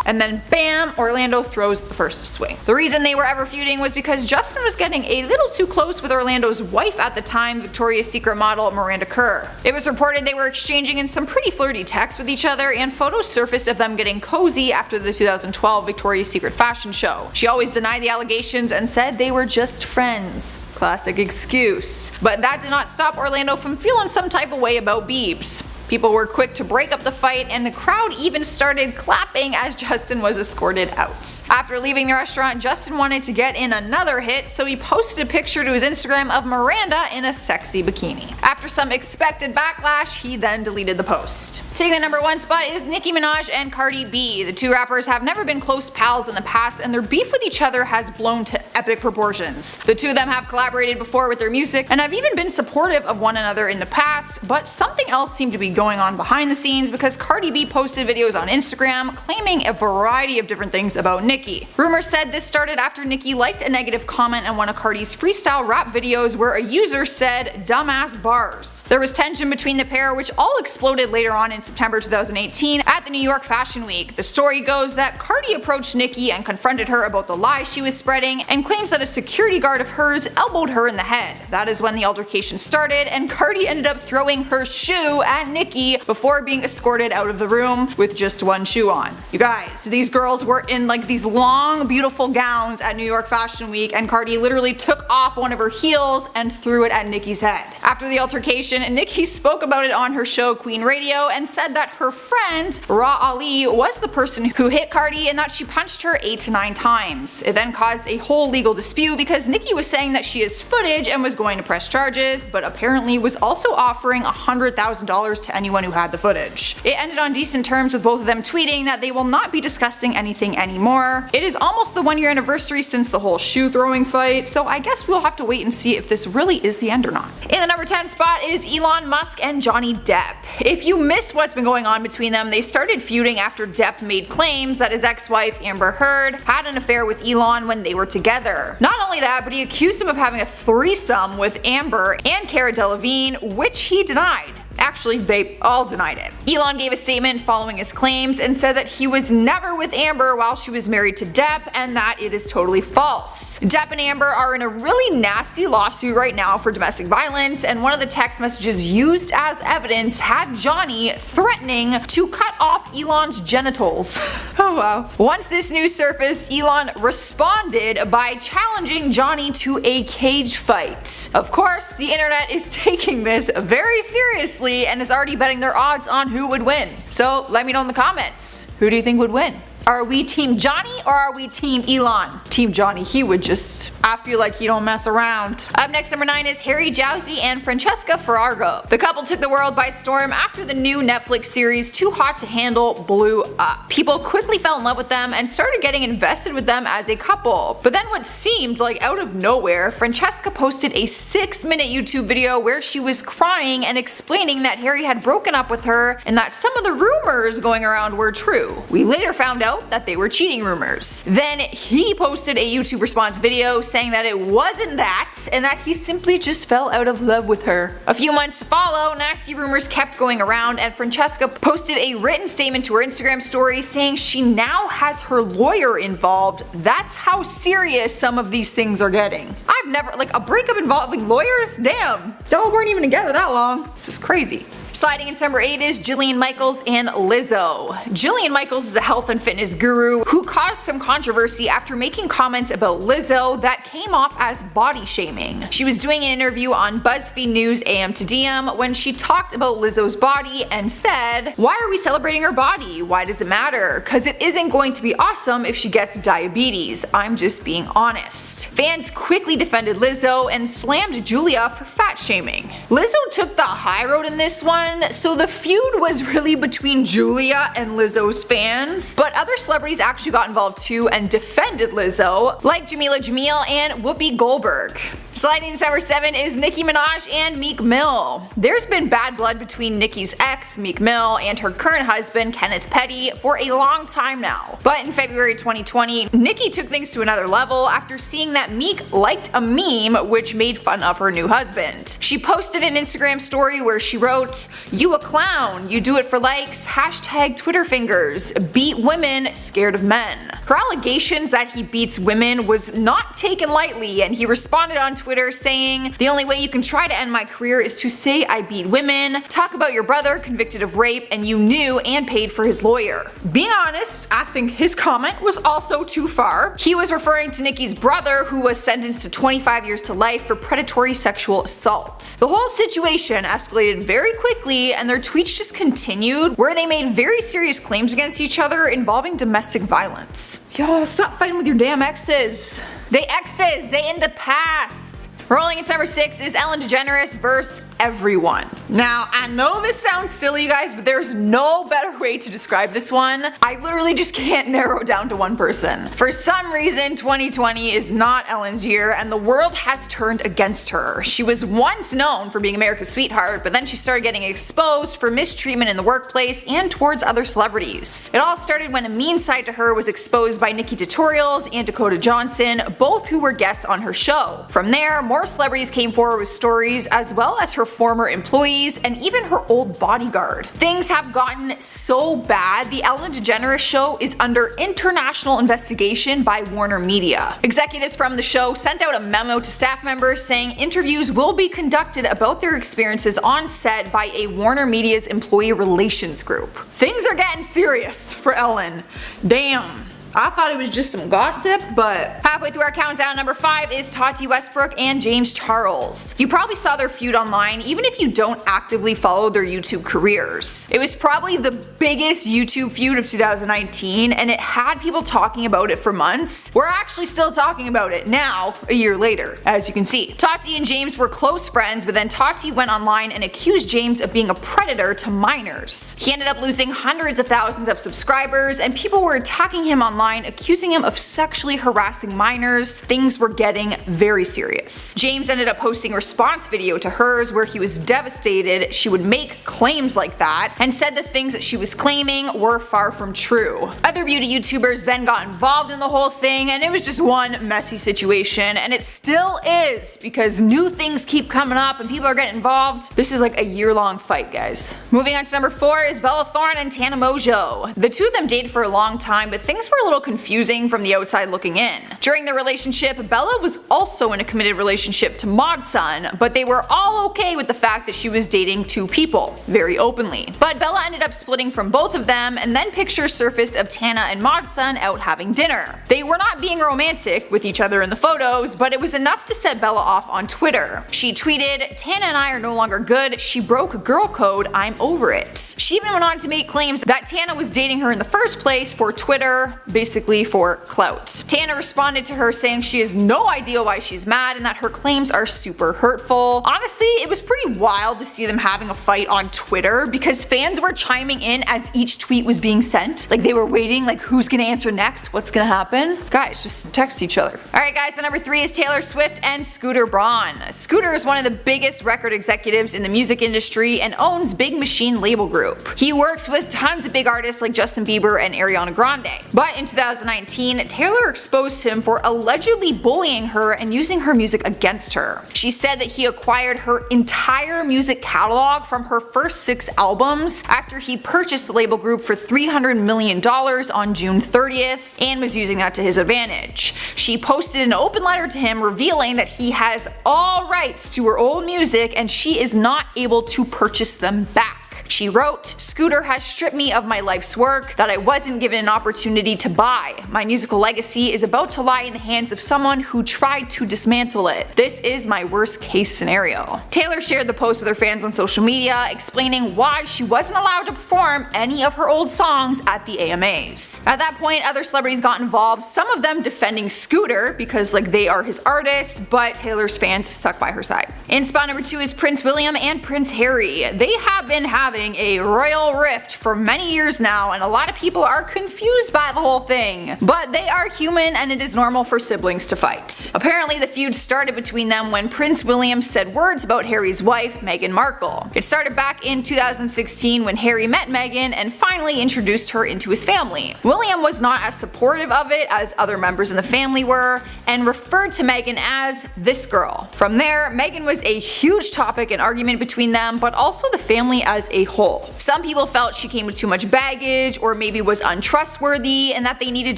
And then bam, Orlando throws the first swing. The reason they were ever feuding was because Justin was getting a little too close with Orlando's wife at the time, Victoria's Secret model Miranda Kerr. It was reported they were exchanging in some pretty flirty texts with each other, and photos surfaced of them getting cozy after the 2012 Victoria's Secret fashion show. She always denied the allegations and said they were just friends. Classic excuse. But that did not stop Orlando from feeling some type of way about Biebs. People were quick to break up the fight, and the crowd even started clapping as Justin was escorted out. After leaving the restaurant, Justin wanted to get in another hit, so he posted a picture to his Instagram of Miranda in a sexy bikini. After some expected backlash, he then deleted the post. Taking the number 1 spot is Nicki Minaj and Cardi B. The two rappers have never been close pals in the past, and their beef with each other has blown to epic proportions. The two of them have collaborated before with their music and have even been supportive of one another in the past, but something else seemed to be going on behind the scenes because Cardi B posted videos on Instagram claiming a variety of different things about Nicki. Rumors said this started after Nicki liked a negative comment on one of Cardi's freestyle rap videos where a user said "dumbass bars." There was tension between the pair, which all exploded later on in September 2018 at the New York Fashion Week. The story goes that Cardi approached Nicki and confronted her about the lies she was spreading and claims that a security guard of hers elbowed her in the head. That is when the altercation started, and Cardi ended up throwing her shoe at Nicki before being escorted out of the room with just one shoe on. You guys, these girls were in like these long beautiful gowns at New York Fashion Week, and Cardi literally took off one of her heels and threw it at Nicki's head. After the altercation, Nicki spoke about it on her show Queen Radio and said that her friend Ra Ali was the person who hit Cardi and that she punched her 8 to 9 times. It then caused a whole legal dispute because Nicki was saying that she has footage and was going to press charges, but apparently was also offering $100,000 to anyone who had the footage. It ended on decent terms with both of them tweeting that they will not be discussing anything anymore. It is almost the 1-year anniversary since the whole shoe throwing fight, so I guess we'll have to wait and see if this really is the end or not. In the number 10 spot is Elon Musk and Johnny Depp. If you missed what's been going on between them, they started feuding after Depp made claims that his ex-wife Amber Heard had an affair with Elon when they were together. Not only that, but he accused him of having a threesome with Amber and Cara Delevingne, which he denied. Actually, they all denied it. Elon gave a statement following his claims and said that he was never with Amber while she was married to Depp and that it is totally false. Depp and Amber are in a really nasty lawsuit right now for domestic violence, and one of the text messages used as evidence had Johnny threatening to cut off Elon's genitals. Oh wow. Once this news surfaced, Elon responded by challenging Johnny to a cage fight. Of course, the internet is taking this very seriously and is already betting their odds on who would win. So let me know in the comments. Who do you think would win? Are we team Johnny or are we team Elon? Team Johnny, he would just, I feel like he don't mess around. Up next, number 9 is Harry Jowsey and Francesca Farrago. The couple took the world by storm after the new Netflix series Too Hot to Handle blew up. People quickly fell in love with them and started getting invested with them as a couple. But then what seemed like out of nowhere, Francesca posted a 6-minute YouTube video where she was crying and explaining that Harry had broken up with her and that some of the rumors going around were true. We later found out that they were cheating rumors. Then he posted a YouTube response video saying that it wasn't that and that he simply just fell out of love with her. A few months to follow, nasty rumors kept going around and Francesca posted a written statement to her Instagram story saying she now has her lawyer involved. That's how serious some of these things are getting. I've never, like, a breakup involving lawyers? Damn. Y'all weren't even together that long. This is crazy. Sliding in number 8 is Jillian Michaels and Lizzo. Jillian Michaels is a health and fitness guru who caused some controversy after making comments about Lizzo that came off as body shaming. She was doing an interview on BuzzFeed News AM to DM when she talked about Lizzo's body and said, "Why are we celebrating her body? Why does it matter? Cause it isn't going to be awesome if she gets diabetes. I'm just being honest." Fans quickly defended Lizzo and slammed Julia for fat shaming. Lizzo took the high road in this one, 2021, so the feud was really between Julia and Lizzo's fans, but other celebrities actually got involved too and defended Lizzo, like Jamila Jamil and Whoopi Goldberg. Sliding to number 7 is Nicki Minaj and Meek Mill. There's been bad blood between Nicki's ex, Meek Mill, and her current husband, Kenneth Petty, for a long time now. But in February 2020, Nicki took things to another level after seeing that Meek liked a meme which made fun of her new husband. She posted an Instagram story where she wrote, "You a clown, you do it for likes, hashtag Twitter fingers, beat women, scared of men." Her allegations that he beats women was not taken lightly, and he responded on Twitter saying, "The only way you can try to end my career is to say I beat women, talk about your brother convicted of rape and you knew and paid for his lawyer." Being honest, I think his comment was also too far. He was referring to Nicki's brother, who was sentenced to 25 years to life for predatory sexual assault. The whole situation escalated very quickly and their tweets just continued, where they made very serious claims against each other involving domestic violence. Y'all, stop fighting with your damn exes. They in the past. Rolling into number 6 is Ellen DeGeneres vs. everyone. Now, I know this sounds silly, you guys, but there's no better way to describe this one. I literally just can't narrow it down to one person. For some reason, 2020 is not Ellen's year, and the world has turned against her. She was once known for being America's sweetheart, but then she started getting exposed for mistreatment in the workplace and towards other celebrities. It all started when a mean side to her was exposed by Nikki Tutorials and Dakota Johnson, both who were guests on her show. From there, more celebrities came forward with stories, as well as her former employees and even her old bodyguard. Things have gotten so bad, the Ellen DeGeneres show is under international investigation by Warner Media. Executives from the show sent out a memo to staff members saying interviews will be conducted about their experiences on set by a Warner Media's employee relations group. Things are getting serious for Ellen. Damn. I thought it was just some gossip, but halfway through our countdown, number 5 is Tati Westbrook and James Charles. You probably saw their feud online, even if you don't actively follow their YouTube careers. It was probably the biggest YouTube feud of 2019, and it had people talking about it for months. We're actually still talking about it now, a year later, as you can see. Tati and James were close friends, but then Tati went online and accused James of being a predator to minors. He ended up losing hundreds of thousands of subscribers, and people were attacking him online, accusing him of sexually harassing minors. Things were getting very serious. James ended up posting a response video to hers where he was devastated she would make claims like that, and said the things that she was claiming were far from true. Other beauty YouTubers then got involved in the whole thing, and it was just one messy situation, and it still is, because new things keep coming up and people are getting involved. This is like a year-long fight, guys. Moving on to number 4 is Bella Thorne and Tana Mongeau. The two of them dated for a long time, but things were a little confusing from the outside looking in. During the relationship, Bella was also in a committed relationship to Maud's son, but they were all okay with the fact that she was dating 2 people, very openly. But Bella ended up splitting from both of them, and then pictures surfaced of Tana and Maud's son out having dinner. They were not being romantic with each other in the photos, but it was enough to set Bella off on Twitter. She tweeted, "Tana and I are no longer good, she broke girl code, I'm over it." She even went on to make claims that Tana was dating her in the first place for Twitter, basically for clout. Tana responded to her saying she has no idea why she's mad and that her claims are super hurtful. Honestly, it was pretty wild to see them having a fight on Twitter, because fans were chiming in as each tweet was being sent. Like, they were waiting, like, who's gonna answer next? What's gonna happen? Guys, just text each other. Alright guys, so number 3 is Taylor Swift and Scooter Braun. Scooter is one of the biggest record executives in the music industry and owns Big Machine label group. He works with tons of big artists like Justin Bieber and Ariana Grande. But in 2019, Taylor exposed him for allegedly bullying her and using her music against her. She said that he acquired her entire music catalog from her first 6 albums after he purchased the label group for $300 million on June 30th and was using that to his advantage. She posted an open letter to him revealing that he has all rights to her old music and she is not able to purchase them back. She wrote, "Scooter has stripped me of my life's work that I wasn't given an opportunity to buy. My musical legacy is about to lie in the hands of someone who tried to dismantle it. This is my worst case scenario." Taylor shared the post with her fans on social media, explaining why she wasn't allowed to perform any of her old songs at the AMAs. At that point, other celebrities got involved, some of them defending Scooter because they are his artists, but Taylor's fans stuck by her side. In spot number 2 is Prince William and Prince Harry. They have been having a royal rift for many years now, and a lot of people are confused by the whole thing. But they are human, and it is normal for siblings to fight. Apparently, the feud started between them when Prince William said words about Harry's wife, Meghan Markle. It started back in 2016 when Harry met Meghan and finally introduced her into his family. William was not as supportive of it as other members in the family were, and referred to Meghan as "this girl." From there, Meghan was a huge topic and argument between them, but also the family as a whole. Some people felt she came with too much baggage, or maybe was untrustworthy, and that they needed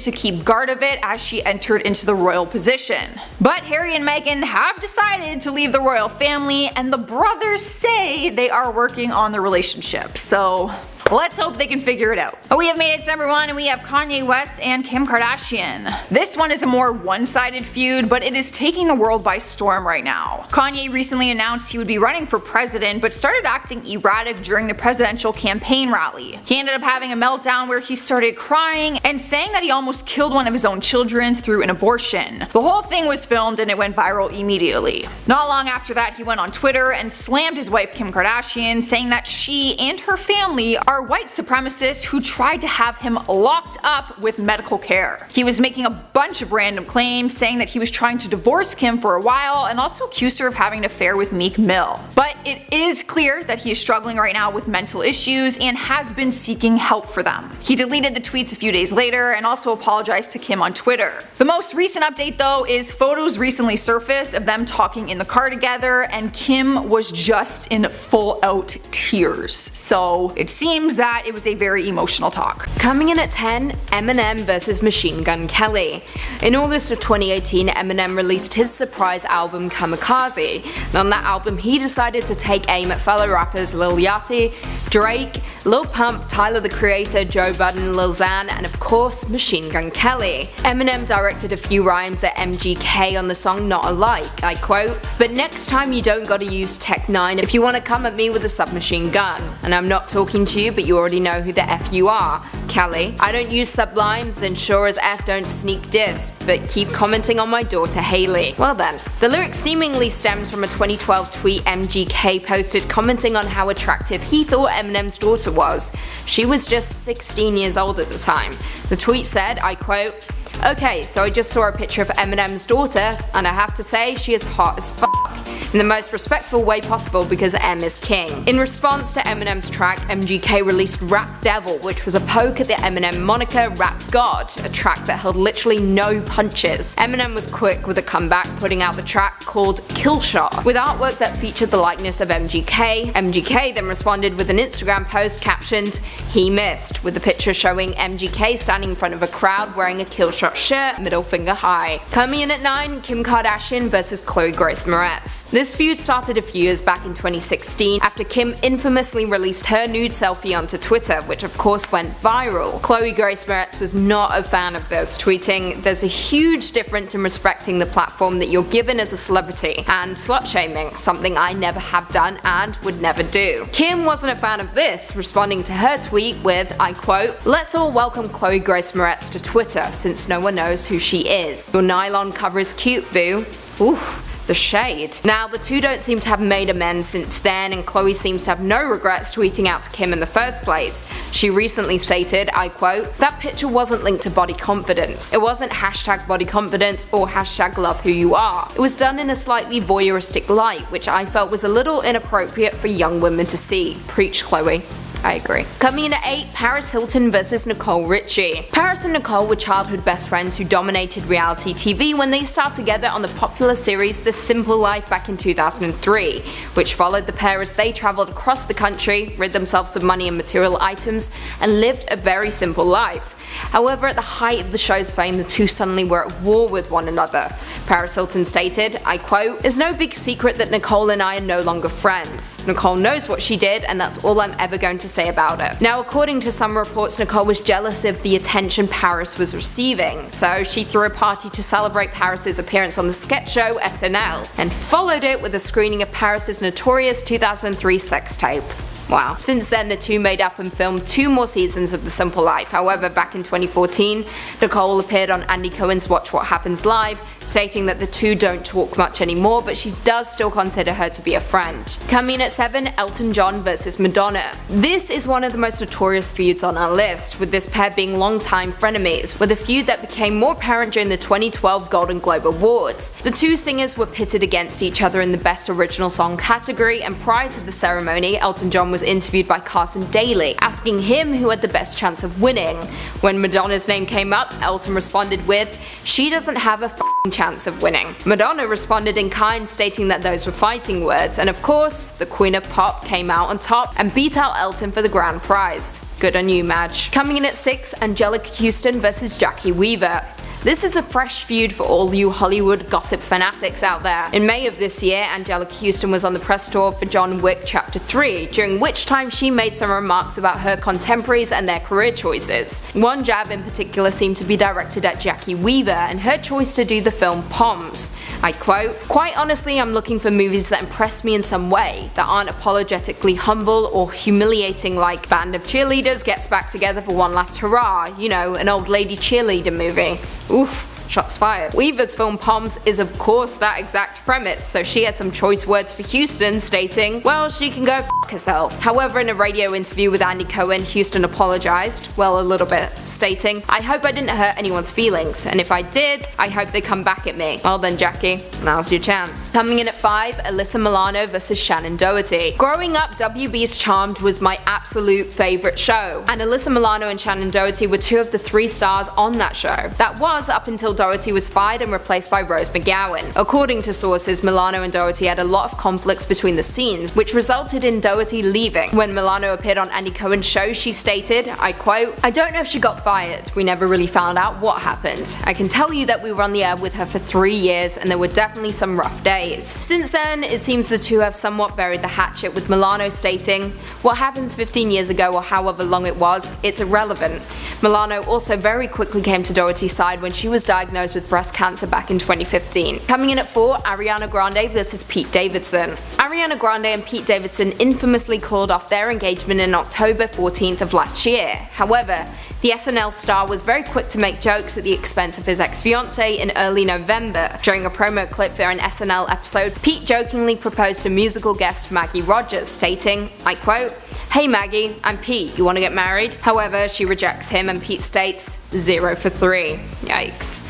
to keep guard of it as she entered into the royal position. But Harry and Meghan have decided to leave the royal family, and the brothers say they are working on the relationship, so let's hope they can figure it out. We have made it to number 1, and we have Kanye West and Kim Kardashian. This one is a more one-sided feud, but it is taking the world by storm right now. Kanye recently announced he would be running for president, but started acting erratic during the presidential campaign rally. He ended up having a meltdown where he started crying and saying that he almost killed one of his own children through an abortion. The whole thing was filmed and it went viral immediately. Not long after that, he went on Twitter and slammed his wife Kim Kardashian, saying that she and her family are white supremacists who tried to have him locked up with medical care. He was making a bunch of random claims, saying that he was trying to divorce Kim for a while, and also accused her of having an affair with Meek Mill. But it is clear that he is struggling right now with mental issues and has been seeking help for them. He deleted the tweets a few days later and also apologized to Kim on Twitter. The most recent update though is photos recently surfaced of them talking in the car together, and Kim was just in full out tears. So it seems that it was a very emotional talk. Coming in at 10, Eminem vs Machine Gun Kelly. In August of 2018, Eminem released his surprise album Kamikaze, and on that album he decided to take aim at fellow rappers Lil Yachty, Drake, Lil Pump, Tyler the Creator, Joe Budden, Lil Xan, and of course Machine Gun Kelly. Eminem directed a few rhymes at MGK on the song Not Alike, I quote, "But next time you don't gotta use Tech 9 if you wanna come at me with a submachine gun. And I'm not talking to you, but you already know who the F you are, Kelly. I don't use sublimes and sure as F don't sneak diss, but keep commenting on my daughter Haley." Well then, the lyric seemingly stems from a 2012 tweet MGK posted commenting on how attractive he thought Eminem's daughter was. She was just 16 years old at the time. The tweet said, I quote, "Okay, so I just saw a picture of Eminem's daughter, and I have to say she is hot as fuck. In the most respectful way possible because M is king." In response to Eminem's track, MGK released Rap Devil, which was a poke at the Eminem moniker Rap God, a track that held literally no punches. Eminem was quick with a comeback, putting out the track called Kill Shot, with artwork that featured the likeness of MGK. MGK then responded with an Instagram post captioned, "He missed," with the picture showing MGK standing in front of a crowd wearing a Kill Shot shirt, middle finger high. Coming in at 9, Kim Kardashian vs Chloe Grace Moretz. This feud started a few years back in 2016 after Kim infamously released her nude selfie onto Twitter, which of course went viral. Chloe Grace Moretz was not a fan of this, tweeting, "There's a huge difference in respecting the platform that you're given as a celebrity, and slut shaming, something I never have done and would never do." Kim wasn't a fan of this, responding to her tweet with, I quote, "Let's all welcome Chloe Grace Moretz to Twitter since no one knows who she is. Your nylon cover is cute, boo." Oof. The shade. Now, the two don't seem to have made amends since then, and Chloe seems to have no regrets tweeting out to Kim in the first place. She recently stated, I quote, "That picture wasn't linked to body confidence. It wasn't hashtag body confidence or hashtag love who you are. It was done in a slightly voyeuristic light, which I felt was a little inappropriate for young women to see." Preach, Chloe. I agree. Coming in at 8, Paris Hilton vs Nicole Richie. Paris and Nicole were childhood best friends who dominated reality TV when they starred together on the popular series The Simple Life back in 2003, which followed the pair as they travelled across the country, rid themselves of money and material items, and lived a very simple life. However, at the height of the show's fame, the two suddenly were at war with one another. Paris Hilton stated, I quote, "It's no big secret that Nicole and I are no longer friends. Nicole knows what she did, and that's all I'm ever going to say about it." Now, according to some reports, Nicole was jealous of the attention Paris was receiving, so she threw a party to celebrate Paris's appearance on the sketch show SNL, and followed it with a screening of Paris's notorious 2003 sex tape. Wow. Since then, the two made up and filmed 2 more seasons of The Simple Life. However, back in 2014, Nicole appeared on Andy Cohen's Watch What Happens Live, stating that the two don't talk much anymore, but she does still consider her to be a friend. Coming at 7, Elton John vs Madonna. This is one of the most notorious feuds on our list, with this pair being longtime frenemies, with a feud that became more apparent during the 2012 Golden Globe Awards. The two singers were pitted against each other in the Best Original Song category, and prior to the ceremony, Elton John was interviewed by Carson Daly, asking him who had the best chance of winning. When Madonna's name came up, Elton responded with, "She doesn't have a f***ing chance of winning." Madonna responded in kind, stating that those were fighting words, and of course, the Queen of Pop came out on top and beat out Elton for the grand prize. Good on you, Madge. Coming in at 6, Angelica Houston vs Jackie Weaver. This is a fresh feud for all you Hollywood gossip fanatics out there. In May of this year, Angelica Houston was on the press tour for John Wick Chapter 3, during which time she made some remarks about her contemporaries and their career choices. One jab in particular seemed to be directed at Jackie Weaver and her choice to do the film Poms. I quote, "Quite honestly, I'm looking for movies that impress me in some way, that aren't apologetically humble or humiliating like Band of Cheerleaders gets back together for one last hurrah, you know, an old lady cheerleader movie." Oof. Shots fired. Weaver's film Poms is of course that exact premise, so she had some choice words for Houston, stating, well, she can go f*** herself. However, in a radio interview with Andy Cohen, Houston apologized, well, a little bit, stating, "I hope I didn't hurt anyone's feelings, and if I did, I hope they come back at me." Well then, Jackie, now's your chance. Coming in at 5, Alyssa Milano vs Shannon Doherty. Growing up, WB's Charmed was my absolute favorite show, and Alyssa Milano and Shannon Doherty were 2 of the 3 stars on that show. That was up until Doherty was fired and replaced by Rose McGowan. According to sources, Milano and Doherty had a lot of conflicts between the scenes, which resulted in Doherty leaving. When Milano appeared on Andy Cohen's show, she stated, I quote, "I don't know if she got fired. We never really found out what happened. I can tell you that we were on the air with her for 3 years and there were definitely some rough days." Since then, it seems the two have somewhat buried the hatchet, with Milano stating, "What happens 15 years ago or however long it was, it's irrelevant." Milano also very quickly came to Doherty's side when she was diagnosed with breast cancer back in 2015. Coming in at 4, Ariana Grande vs Pete Davidson. Ariana Grande and Pete Davidson infamously called off their engagement in October 14th of last year. However, the SNL star was very quick to make jokes at the expense of his ex-fiancée in early November. During a promo clip for an SNL episode, Pete jokingly proposed to musical guest Maggie Rogers, stating, I quote, "Hey Maggie, I'm Pete, you want to get married?" However, she rejects him and Pete states, 0 for 3. Yikes.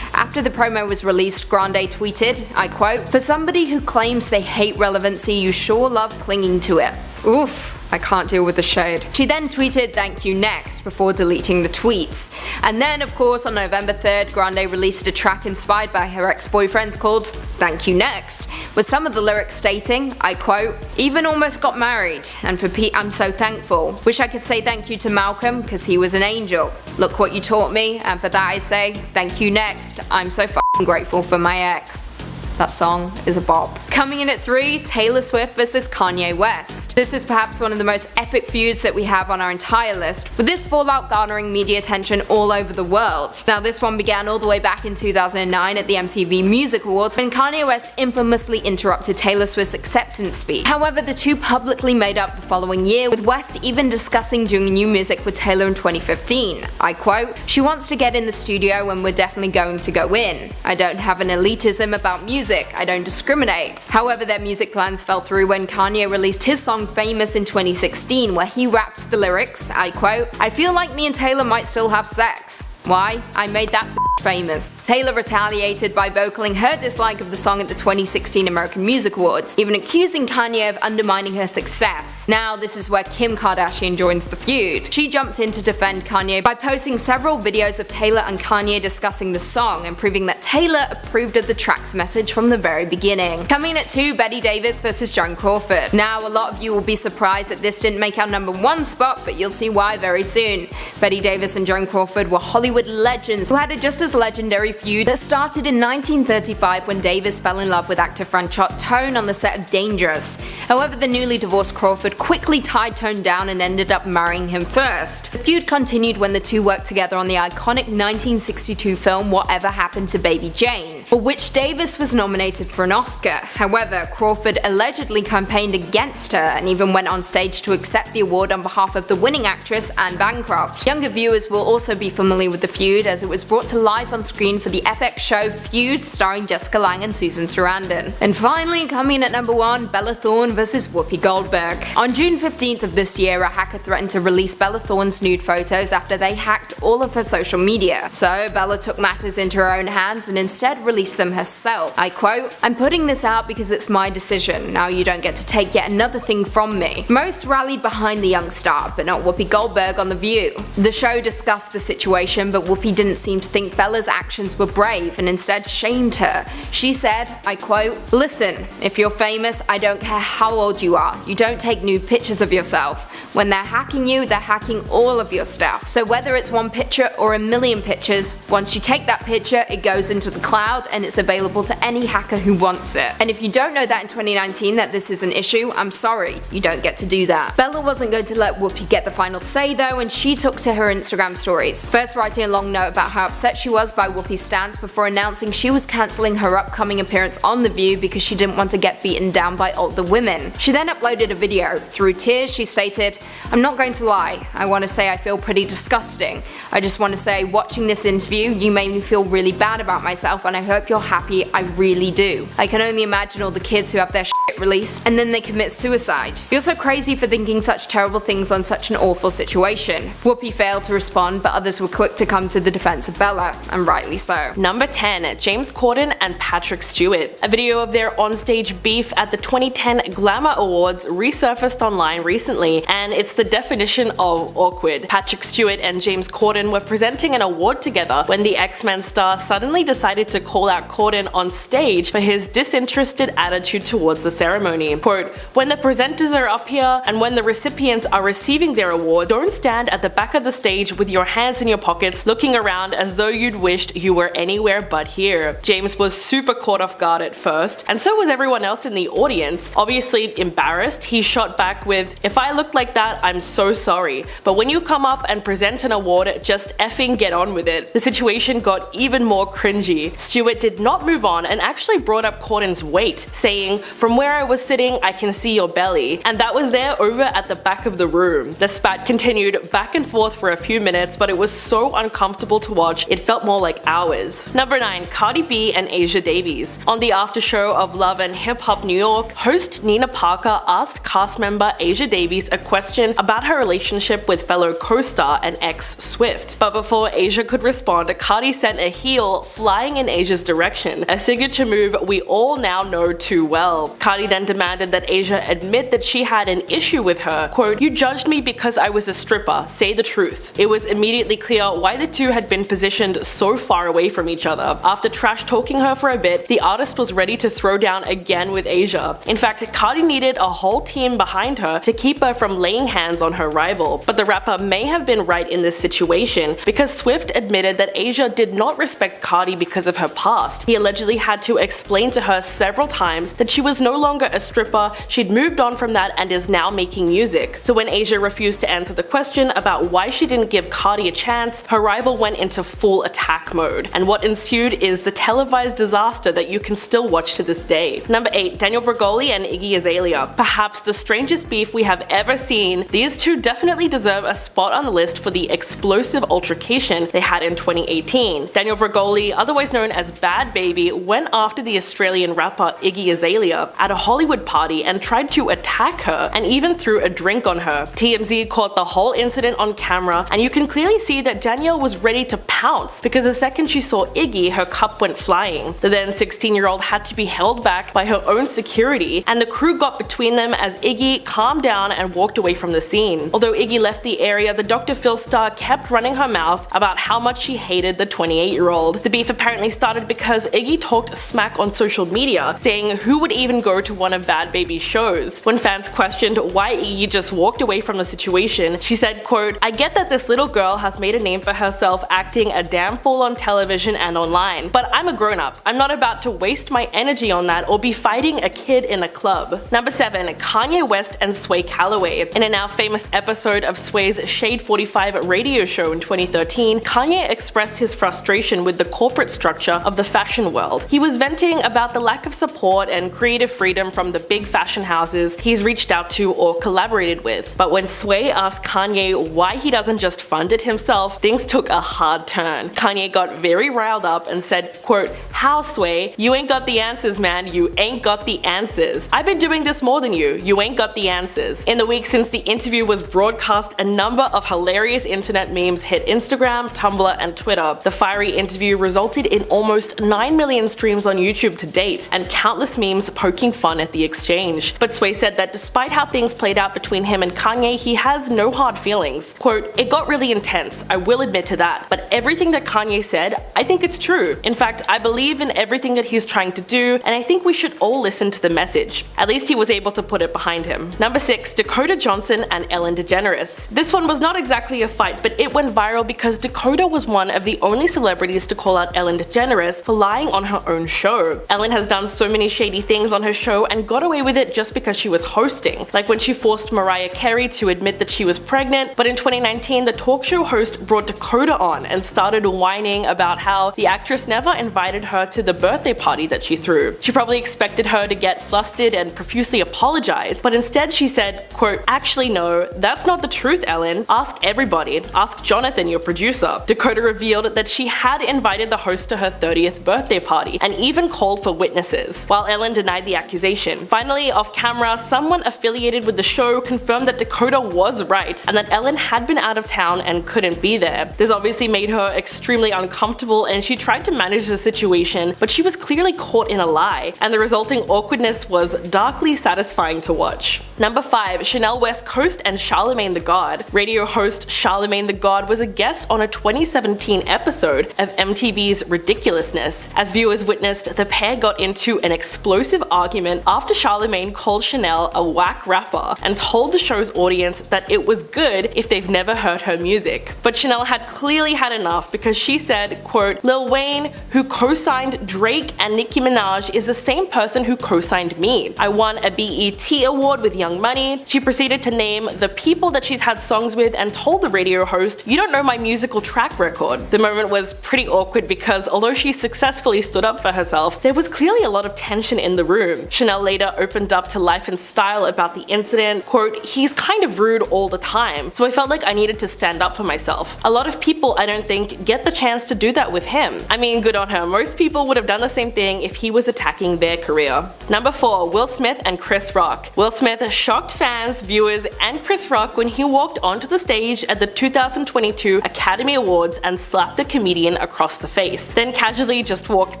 After the promo was released, Grande tweeted, I quote, "For somebody who claims they hate relevancy, you sure love clinging to it." Oof. I can't deal with the shade. She then tweeted "thank you next" before deleting the tweets. And then of course on November 3rd, Grande released a track inspired by her ex-boyfriends called "Thank You Next," with some of the lyrics stating, I quote, "Even almost got married, and for Pete I'm so thankful. Wish I could say thank you to Malcolm, cause he was an angel. Look what you taught me, and for that I say, thank you next. I'm so f***ing grateful for my ex." That song is a bop. Coming in at 3, Taylor Swift vs Kanye West. This is perhaps one of the most epic feuds that we have on our entire list, with this fallout garnering media attention all over the world. Now this one began all the way back in 2009 at the MTV Music Awards when Kanye West infamously interrupted Taylor Swift's acceptance speech. However, the two publicly made up the following year, with West even discussing doing new music with Taylor in 2015. I quote, "She wants to get in the studio and we're definitely going to go in. I don't have an elitism about music. I don't discriminate." However, their music plans fell through when Kanye released his song Famous in 2016, where he rapped the lyrics, I quote, "I feel like me and Taylor might still have sex. Why? I made that famous. Taylor retaliated by vocaling her dislike of the song at the 2016 American Music Awards, even accusing Kanye of undermining her success. Now this is where Kim Kardashian joins the feud. She jumped in to defend Kanye by posting several videos of Taylor and Kanye discussing the song and proving that Taylor approved of the track's message from the very beginning. Coming at 2, Betty Davis vs Joan Crawford. Now a lot of you will be surprised that this didn't make our #1 spot, but you'll see why very soon. Betty Davis and Joan Crawford were Hollywood legends who had a just as legendary feud that started in 1935 when Davis fell in love with actor Franchot Tone on the set of Dangerous. However, the newly divorced Crawford quickly tied Tone down and ended up marrying him first. The feud continued when the two worked together on the iconic 1962 film Whatever Happened to Baby Jane, for which Davis was nominated for an Oscar. However, Crawford allegedly campaigned against her and even went on stage to accept the award on behalf of the winning actress Anne Bancroft. Younger viewers will also be familiar with the feud as it was brought to life on screen for the FX show Feud starring Jessica Lange and Susan Sarandon. And finally, coming at #1, Bella Thorne vs Whoopi Goldberg. On June 15th of this year, a hacker threatened to release Bella Thorne's nude photos after they hacked all of her social media. So Bella took matters into her own hands and instead released them herself. I quote, "I'm putting this out because it's my decision. Now you don't get to take yet another thing from me." Most rallied behind the young star, but not Whoopi Goldberg on The View. The show discussed the situation, but Whoopi didn't seem to think Bella's actions were brave and instead shamed her. She said, I quote, "Listen, if you're famous, I don't care how old you are. You don't take nude pictures of yourself. When they're hacking you, they're hacking all of your stuff. So whether it's one picture or a million pictures, once you take that picture, it goes into the cloud and it's available to any hacker who wants it. And if you don't know that in 2019 that this is an issue, I'm sorry, you don't get to do that." Bella wasn't going to let Whoopi get the final say though, and she took to her Instagram stories, first writing a long note about how upset she was by Whoopi's stance before announcing she was cancelling her upcoming appearance on The View because she didn't want to get beaten down by older women. She then uploaded a video. Through tears, she stated, "I'm not going to lie. I want to say I feel pretty disgusting. I just want to say, watching this interview, you made me feel really bad about myself and I hope you're happy, I really do. I can only imagine all the kids who have their shit released and then they commit suicide. You're so crazy for thinking such terrible things on such an awful situation." Whoopi failed to respond, but others were quick to come to the defense of Bella, and rightly so. #10, James Corden and Patrick Stewart. A video of their onstage beef at the 2010 Glamour Awards resurfaced online recently, and it's the definition of awkward. Patrick Stewart and James Corden were presenting an award together when the X-Men star suddenly decided to call out Corden on stage for his disinterested attitude towards the ceremony. Quote, "When the presenters are up here and when the recipients are receiving their award, don't stand at the back of the stage with your hands in your pockets looking around as though you'd wished you were anywhere but here." James was super caught off guard at first, and so was everyone else in the audience. Obviously embarrassed, he shot back with, "If I looked like that, I'm so sorry. But when you come up and present an award, just effing get on with it." The situation got even more cringy. Stewart did not move on and actually brought up Corden's weight, saying, "From where I was sitting, I can see your belly." And that was there over at the back of the room. The spat continued back and forth for a few minutes, but it was so uncomfortable to watch, it felt more like hours. #9, Cardi B and Asia Davies. On the after show of Love and Hip Hop New York, host Nina Parker asked cast member Asia Davies a question about her relationship with fellow co-star and ex Swift. But before Asia could respond, Cardi sent a heel flying in Asia's direction, a signature move we all now know too well. Cardi then demanded that Asia admit that she had an issue with her. Quote, "You judged me because I was a stripper, say the truth." It was immediately clear why the two had been positioned so far away from each other. After trash talking her for a bit, the artist was ready to throw down again with Asia. In fact, Cardi needed a whole team behind her to keep her from laying hands on her rival. But the rapper may have been right in this situation because Swift admitted that Asia did not respect Cardi because of her past. He allegedly had to explain to her several times that she was no longer a stripper, she'd moved on from that and is now making music. So when Asia refused to answer the question about why she didn't give Cardi a chance, her rival went into full attack mode. And what ensued is the televised disaster that you can still watch to this day. #8, Daniel Bregoli and Iggy Azalea. Perhaps the strangest beef we have ever seen, these two definitely deserve a spot on the list for the explosive altercation they had in 2018. Daniel Bregoli, otherwise known as Bad Baby, went after the Australian rapper Iggy Azalea at a Hollywood party and tried to attack her and even threw a drink on her. TMZ caught the whole incident on camera, and you can clearly see that Daniel was ready to pounce because the second she saw Iggy, her cup went flying. The then 16-year-old had to be held back by her own security, and the crew got between them as Iggy calmed down and walked away from the scene. Although Iggy left the area, the Dr. Phil star kept running her mouth about how much she hated the 28-year-old. The beef apparently started because Iggy talked smack on social media, saying who would even go to one of Bad Baby's shows. When fans questioned why Iggy just walked away from the situation, she said, quote, "I get that this little girl has made a name for herself acting a damn fool on television and online, but I'm a grown-up. I'm not about to waste my energy on that or be fighting a kid in a club." Number 7. Kanye West and Sway Calloway. In a now famous episode of Sway's Shade 45 radio show in 2013, Kanye expressed his frustration with the corporate structure of the fashion world. He was venting about the lack of support and creative freedom from the big fashion houses he's reached out to or collaborated with. But when Sway asked Kanye why he doesn't just fund it himself, things took a hard turn. Kanye got very riled up and said, quote, "How, Sway? You ain't got the answers, man. You ain't got the answers. I've been doing this more than you. You ain't got the answers." In the week since the interview was broadcast, a number of hilarious internet memes hit Instagram, Tumblr, and Twitter. The fiery interview resulted in almost 9 million streams on YouTube to date, and countless memes poking fun at the exchange. But Sway said that despite how things played out between him and Kanye, he has no hard feelings. Quote, "It got really intense, I will admit to that, but everything that Kanye said, I think it's true. In fact, I believe in everything that he's trying to do, and I think we should all listen to the message." At least he was able to put it behind him. Number 6. Dakota Johnson and Ellen DeGeneres. This one was not exactly a fight, but it went viral because Dakota was one of the only celebrities to call out Ellen DeGeneres for lying on her own show. Ellen has done so many shady things on her show and got away with it just because she was hosting, like when she forced Mariah Carey to admit that she was pregnant. But in 2019, the talk show host brought Dakota on and started whining about how the actress never invited her to the birthday party that she threw. She probably expected her to get flustered and profusely apologize, but instead she said, quote, "Actually no, that's not the truth, Ellen. Ask everybody. Ask Jonathan, your producer." Dakota revealed that she had invited the host to her 30th birthday party and even called for witnesses, while Ellen denied the accusation. Finally, off camera, someone affiliated with the show confirmed that Dakota was right and that Ellen had been out of town and couldn't be there. This obviously made her extremely uncomfortable, and she tried to manage the situation, but she was clearly caught in a lie, and the resulting awkwardness was darkly satisfying to watch. Number 5. Chanel West Coast and Charlemagne the God. Radio host Charlemagne the God was a guest on a 2017 episode of MTV's Ridiculousness. As viewers witnessed, the pair got into an explosive argument after Charlemagne called Chanel a whack rapper and told the show's audience that it was good if they've never heard her music. But Chanel had clearly had enough because she said, quote, "Lil Wayne, who co-signed Drake and Nicki Minaj, is the same person who co-signed me. I won a BET award with Young Money." She proceeded to name the people that she's had songs with and told the radio host, "You don't know my musical track record." The moment was pretty awkward because although she successfully stood up for herself, there was clearly a lot of tension in the room. Chanel later opened up to Life and Style about the incident, quote, "He's kind of rude all the time, so I felt like I needed to stand up for myself. A lot of people, I don't think, get the chance to do that with him. I mean, good on her. Most people would have done the same thing if he was attacking their career." Number 4. Will Smith and Chris Rock. Will Smith shocked fans, viewers, and Chris Rock when he walked onto the stage at the 2022 Academy Awards and slapped the comedian across the face, then casually just walked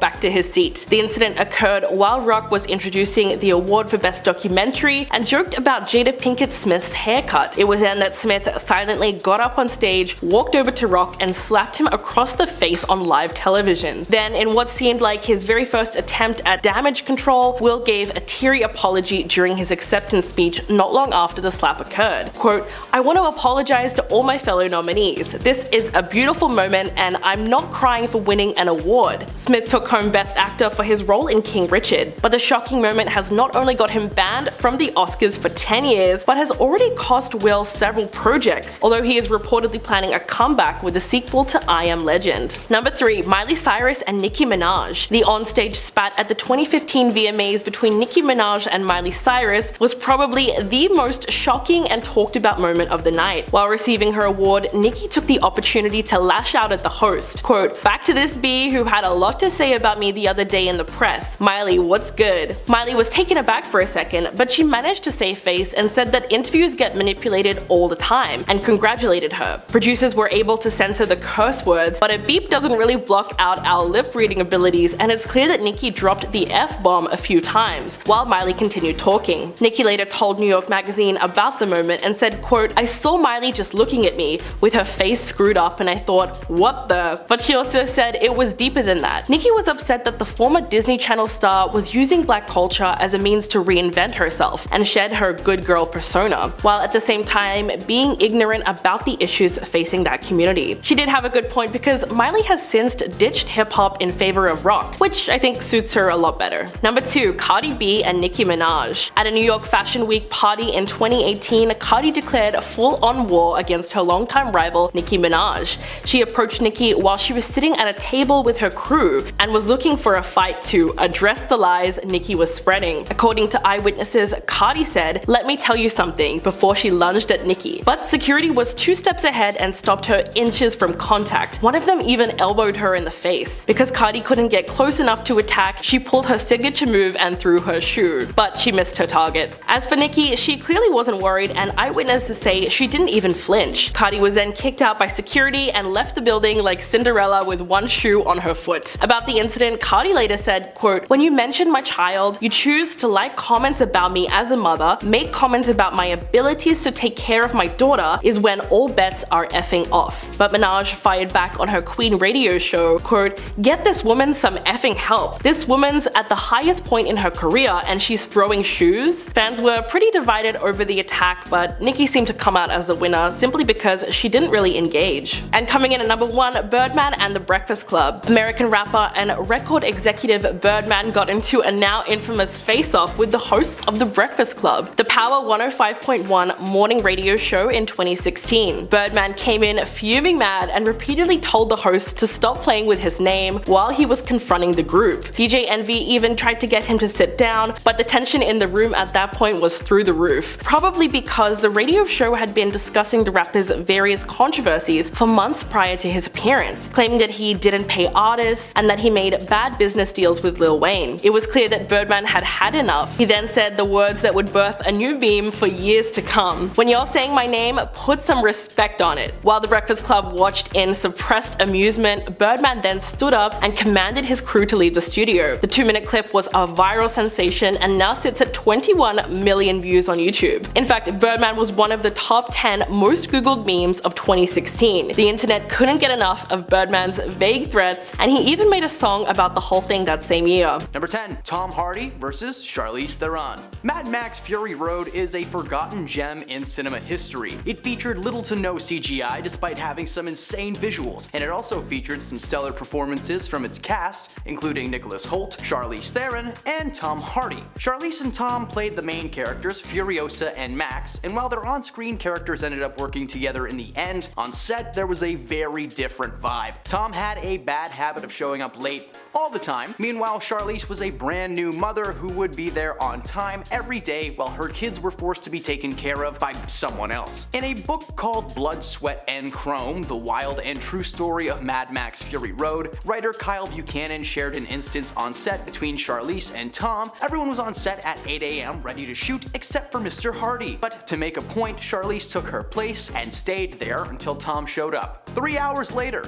back to his seat. The incident occurred while Rock was introducing the award for Best Documentary and joked about Jada Pinkett Smith's haircut. It was then that Smith silently got up on stage, walked over to Rock, and slapped him across the face on live television. Then, in what seemed like his very first attempt at damage control, Will gave a teary apology during his acceptance speech not long after the slap occurred. Quote, "I want to apologize to all my fellow nominees. This is a beautiful moment and I'm not crying for winning an award." Smith took home Best Actor for his role in King Richard, but the shocking moment has not only got him banned from the Oscars for 10 years, but has already cost Will several projects, although he is reportedly planning a comeback with a sequel to I Am Legend. Number 3. Miley Cyrus and Nicki Minaj. The onstage spat at the 2015 VMAs between Nicki Minaj and Miley Cyrus was probably the most shocking and talked about moment of the night. While receiving her award, Nicki took the opportunity to lash out at the host. Quote, "Back to this B who had a lot to say about me the other day in the press. Miley, what's good?" Miley was taken aback for a second, but she managed to save face and said that interviews get manipulated all the time, and congratulated her. Producers were able to censor the curse words words, but a beep doesn't really block out our lip reading abilities, and it's clear that Nicki dropped the F-bomb a few times, while Miley continued talking. Nicki later told New York Magazine about the moment and said, quote, "I saw Miley just looking at me with her face screwed up and I thought, what the?" But she also said it was deeper than that. Nicki was upset that the former Disney Channel star was using black culture as a means to reinvent herself and shed her good girl persona, while at the same time being ignorant about the issues facing that community. She did have a good point because Miley has since ditched hip-hop in favor of rock, which I think suits her a lot better. Number 2, Cardi B and Nicki Minaj. At a New York Fashion Week party in 2018, Cardi declared a full-on war against her longtime rival Nicki Minaj. She approached Nicki while she was sitting at a table with her crew and was looking for a fight to address the lies Nicki was spreading. According to eyewitnesses, Cardi said, "Let me tell you something," before she lunged at Nicki. But security was 2 steps ahead and stopped her inches from contact. One of them even elbowed her in the face. Because Cardi couldn't get close enough to attack, she pulled her signature move and threw her shoe. But she missed her target. As for Nicki, she clearly wasn't worried, and eyewitnesses say she didn't even flinch. Cardi was then kicked out by security and left the building like Cinderella with one shoe on her foot. About the incident, Cardi later said, quote, "When you mention my child, you choose to like comments about me as a mother, make comments about my abilities to take care of my daughter, is when all bets are effing off." But Minaj fired back on her Queen radio show, quote, "Get this woman some effing help. This woman's at the highest point in her career and she's throwing shoes." Fans were pretty divided over the attack, but Nicki seemed to come out as the winner simply because she didn't really engage. And coming in at number 1, Birdman and the Breakfast Club. American rapper and record executive Birdman got into a now infamous face-off with the hosts of the Breakfast Club, the Power 105.1 morning radio show in 2016. Birdman came in fuming mad and repeatedly told the host to stop playing with his name while he was confronting the group. DJ Envy even tried to get him to sit down, but the tension in the room at that point was through the roof, probably because the radio show had been discussing the rapper's various controversies for months prior to his appearance, claiming that he didn't pay artists and that he made bad business deals with Lil Wayne. It was clear that Birdman had had enough. He then said the words that would birth a new meme for years to come. "When you're saying my name, put some respect on it." While the Breakfast Club watched in suppressed amusement, Birdman then stood up and commanded his crew to leave the studio. The 2-minute clip was a viral sensation and now sits at 21 million views on YouTube. In fact, Birdman was one of the top 10 most googled memes of 2016. The internet couldn't get enough of Birdman's vague threats, and he even made a song about the whole thing that same year. Number 10, Tom Hardy versus Charlize Theron. Mad Max Fury Road is a forgotten gem in cinema history. It featured little to no CGI despite having some insane visuals, and it also featured some stellar performances from its cast, including Nicholas Hoult, Charlize Theron, and Tom Hardy. Charlize and Tom played the main characters, Furiosa and Max, and while their on-screen characters ended up working together in the end, on set there was a very different vibe. Tom had a bad habit of showing up late all the time. Meanwhile, Charlize was a brand new mother who would be there on time every day while her kids were forced to be taken care of by someone else. In a book called Blood, Sweat, and Chrome, The Wild and True Story of Mad Max Fury Road, writer Kyle Buchanan shared an instance on set between Charlize and Tom. Everyone was on set at 8 a.m. ready to shoot except for Mr. Hardy. But to make a point, Charlize took her place and stayed there until Tom showed up. 3 hours later,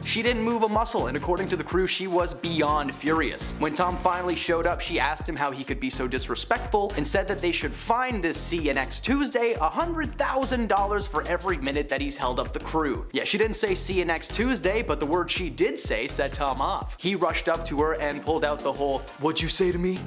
she didn't move a muscle, and according to the crew, she was beyond furious. When Tom finally showed up, she asked him how he could be so disrespectful and said that they should fine this CNX Tuesday $100,000 for every minute that he's held up the crew. Yeah, she didn't say CNX Tuesday, but the word she did say set Tom off. He rushed up to her and pulled out the whole "what'd you say to me?"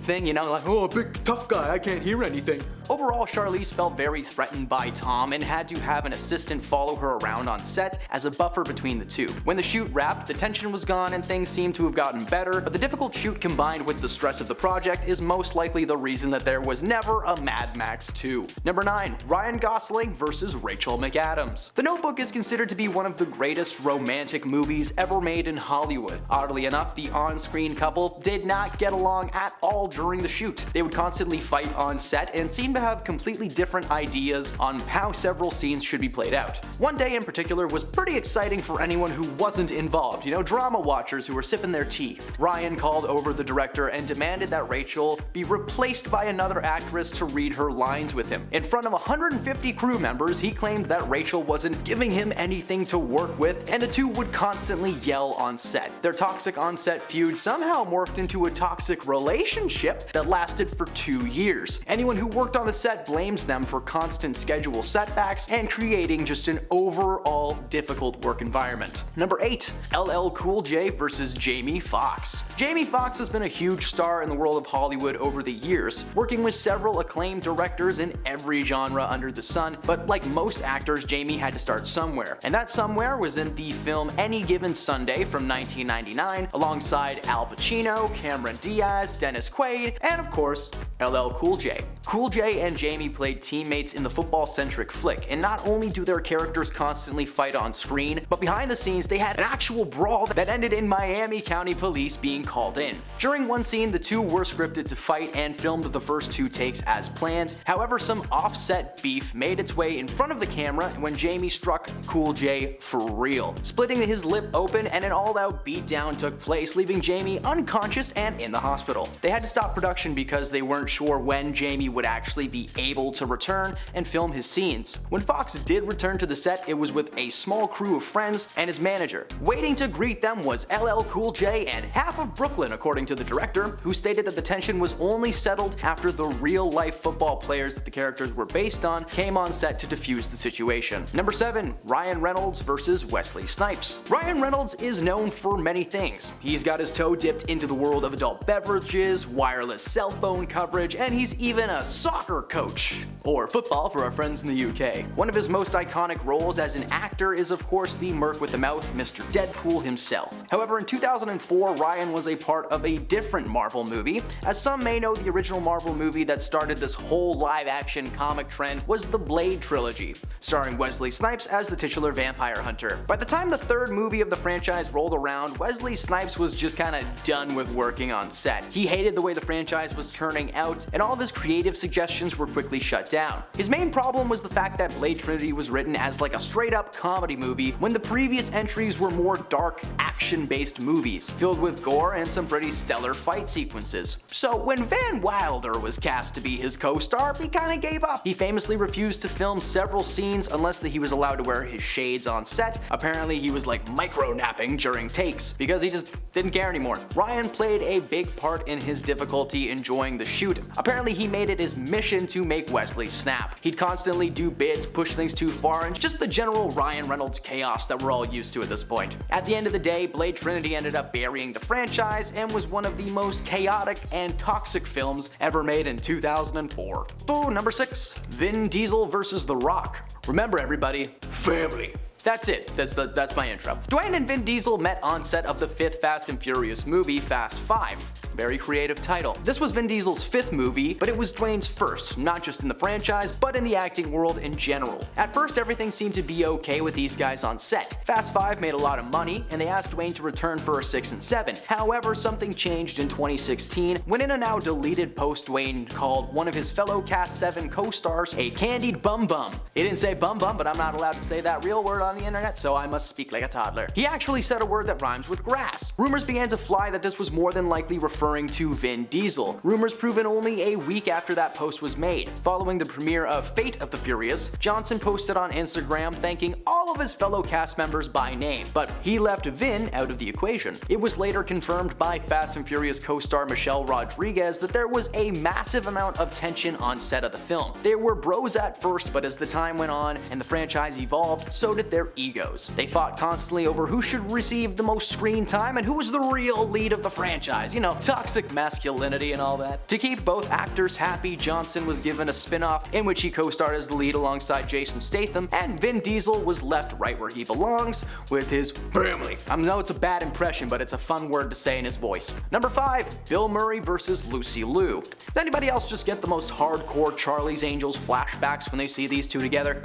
thing, you know, like, "oh, a big tough guy, I can't hear anything." Overall, Charlize felt very threatened by Tom and had to have an assistant follow her around on set as a buffer between the two. When the shoot wrapped, the tension was gone and things seemed to have gotten better, but the difficult shoot combined with the stress of the project is most likely the reason that there was never a Mad Max 2. Number 9, Ryan Gosling versus Rachel McAdams. The Notebook is considered to be one of the greatest romantic movies ever made in Hollywood. Oddly enough, the on-screen couple did not get along at all all during the shoot. They would constantly fight on set and seem to have completely different ideas on how several scenes should be played out. One day in particular was pretty exciting for anyone who wasn't involved, drama watchers who were sipping their tea. Ryan called over the director and demanded that Rachel be replaced by another actress to read her lines with him. In front of 150 crew members, he claimed that Rachel wasn't giving him anything to work with, and the two would constantly yell on set. Their toxic on-set feud somehow morphed into a toxic relationship that lasted for 2 years. Anyone who worked on the set blames them for constant schedule setbacks and creating just an overall difficult work environment. Number 8. LL Cool J versus Jamie Foxx. Jamie Foxx has been a huge star in the world of Hollywood over the years, working with several acclaimed directors in every genre under the sun, but like most actors, Jamie had to start somewhere. And that somewhere was in the film Any Given Sunday from 1999, alongside Al Pacino, Cameron Diaz, Dennis Quaid, and of course, LL Cool J. Cool J and Jamie played teammates in the football-centric flick, and not only do their characters constantly fight on screen, but behind the scenes they had an actual brawl that ended in Miami County Police being called in. During one scene, the two were scripted to fight and filmed the first 2 takes as planned. However, some offset beef made its way in front of the camera when Jamie struck Cool J for real, splitting his lip open, and an all-out beatdown took place, leaving Jamie unconscious and in the hospital. They had to stop production because they weren't sure when Jamie would actually be able to return and film his scenes. When Fox did return to the set, it was with a small crew of friends and his manager. Waiting to greet them was LL Cool J and half of Brooklyn, according to the director, who stated that the tension was only settled after the real-life football players that the characters were based on came on set to defuse the situation. Number 7. Ryan Reynolds versus Wesley Snipes. Ryan Reynolds is known for many things. He's got his toe dipped into the world of adult beverages, wireless cell phone coverage, and he's even a soccer coach. Or football for our friends in the UK. One of his most iconic roles as an actor is of course the Merc with the Mouth, Mr. Deadpool himself. However, in 2004, Ryan was a part of a different Marvel movie. As some may know, the original Marvel movie that started this whole live-action comic trend was the Blade trilogy, starring Wesley Snipes as the titular vampire hunter. By the time the 3rd movie of the franchise rolled around, Wesley Snipes was just kinda done with working on set. He hated the way the franchise was turning out, and all of his creative suggestions were quickly shut down. His main problem was the fact that Blade Trinity was written as like a straight-up comedy movie when the previous entries were more dark, action-based movies, filled with gore and some pretty stellar fight sequences. So when Van Wilder was cast to be his co-star, he kinda gave up. He famously refused to film several scenes unless he was allowed to wear his shades on set. Apparently he was like micro-napping during takes, because he just didn't care anymore. Ryan played a big part in his difficulty enjoying the shoot. Apparently he made it his mission to make Wesley snap. He'd constantly do bids, push things too far, and just the general Ryan Reynolds chaos that we're all used to at this point. At the end of the day, Blade Trinity ended up burying the franchise and was one of the most chaotic and toxic films ever made in 2004. So, number 6. Vin Diesel versus The Rock. Remember everybody, family. That's it. That's my intro. Dwayne and Vin Diesel met on set of the 5th Fast and Furious movie, Fast 5. Very creative title. This was Vin Diesel's 5th movie, but it was Dwayne's first, not just in the franchise, but in the acting world in general. At first, everything seemed to be okay with these guys on set. Fast 5 made a lot of money, and they asked Dwayne to return for a 6 and 7. However, something changed in 2016 when in a now deleted post Dwayne called one of his fellow Cast 7 co-stars a candied bum bum. He didn't say bum bum, but I'm not allowed to say that real word on the internet, so I must speak like a toddler. He actually said a word that rhymes with grass. Rumors began to fly that this was more than likely referring to Vin Diesel. Rumors proven only a week after that post was made. Following the premiere of Fate of the Furious, Johnson posted on Instagram thanking all of his fellow cast members by name, but he left Vin out of the equation. It was later confirmed by Fast and Furious co-star Michelle Rodriguez that there was a massive amount of tension on set of the film. They were bros at first, but as the time went on and the franchise evolved, so did their egos. They fought constantly over who should receive the most screen time and who was the real lead of the franchise. You know, toxic masculinity and all that. To keep both actors happy, Johnson was given a spin-off in which he co-starred as the lead alongside Jason Statham, and Vin Diesel was left right where he belongs, with his family. I know it's a bad impression, but it's a fun word to say in his voice. Number 5. Bill Murray versus Lucy Liu. Does anybody else just get the most hardcore Charlie's Angels flashbacks when they see these two together?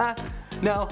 No?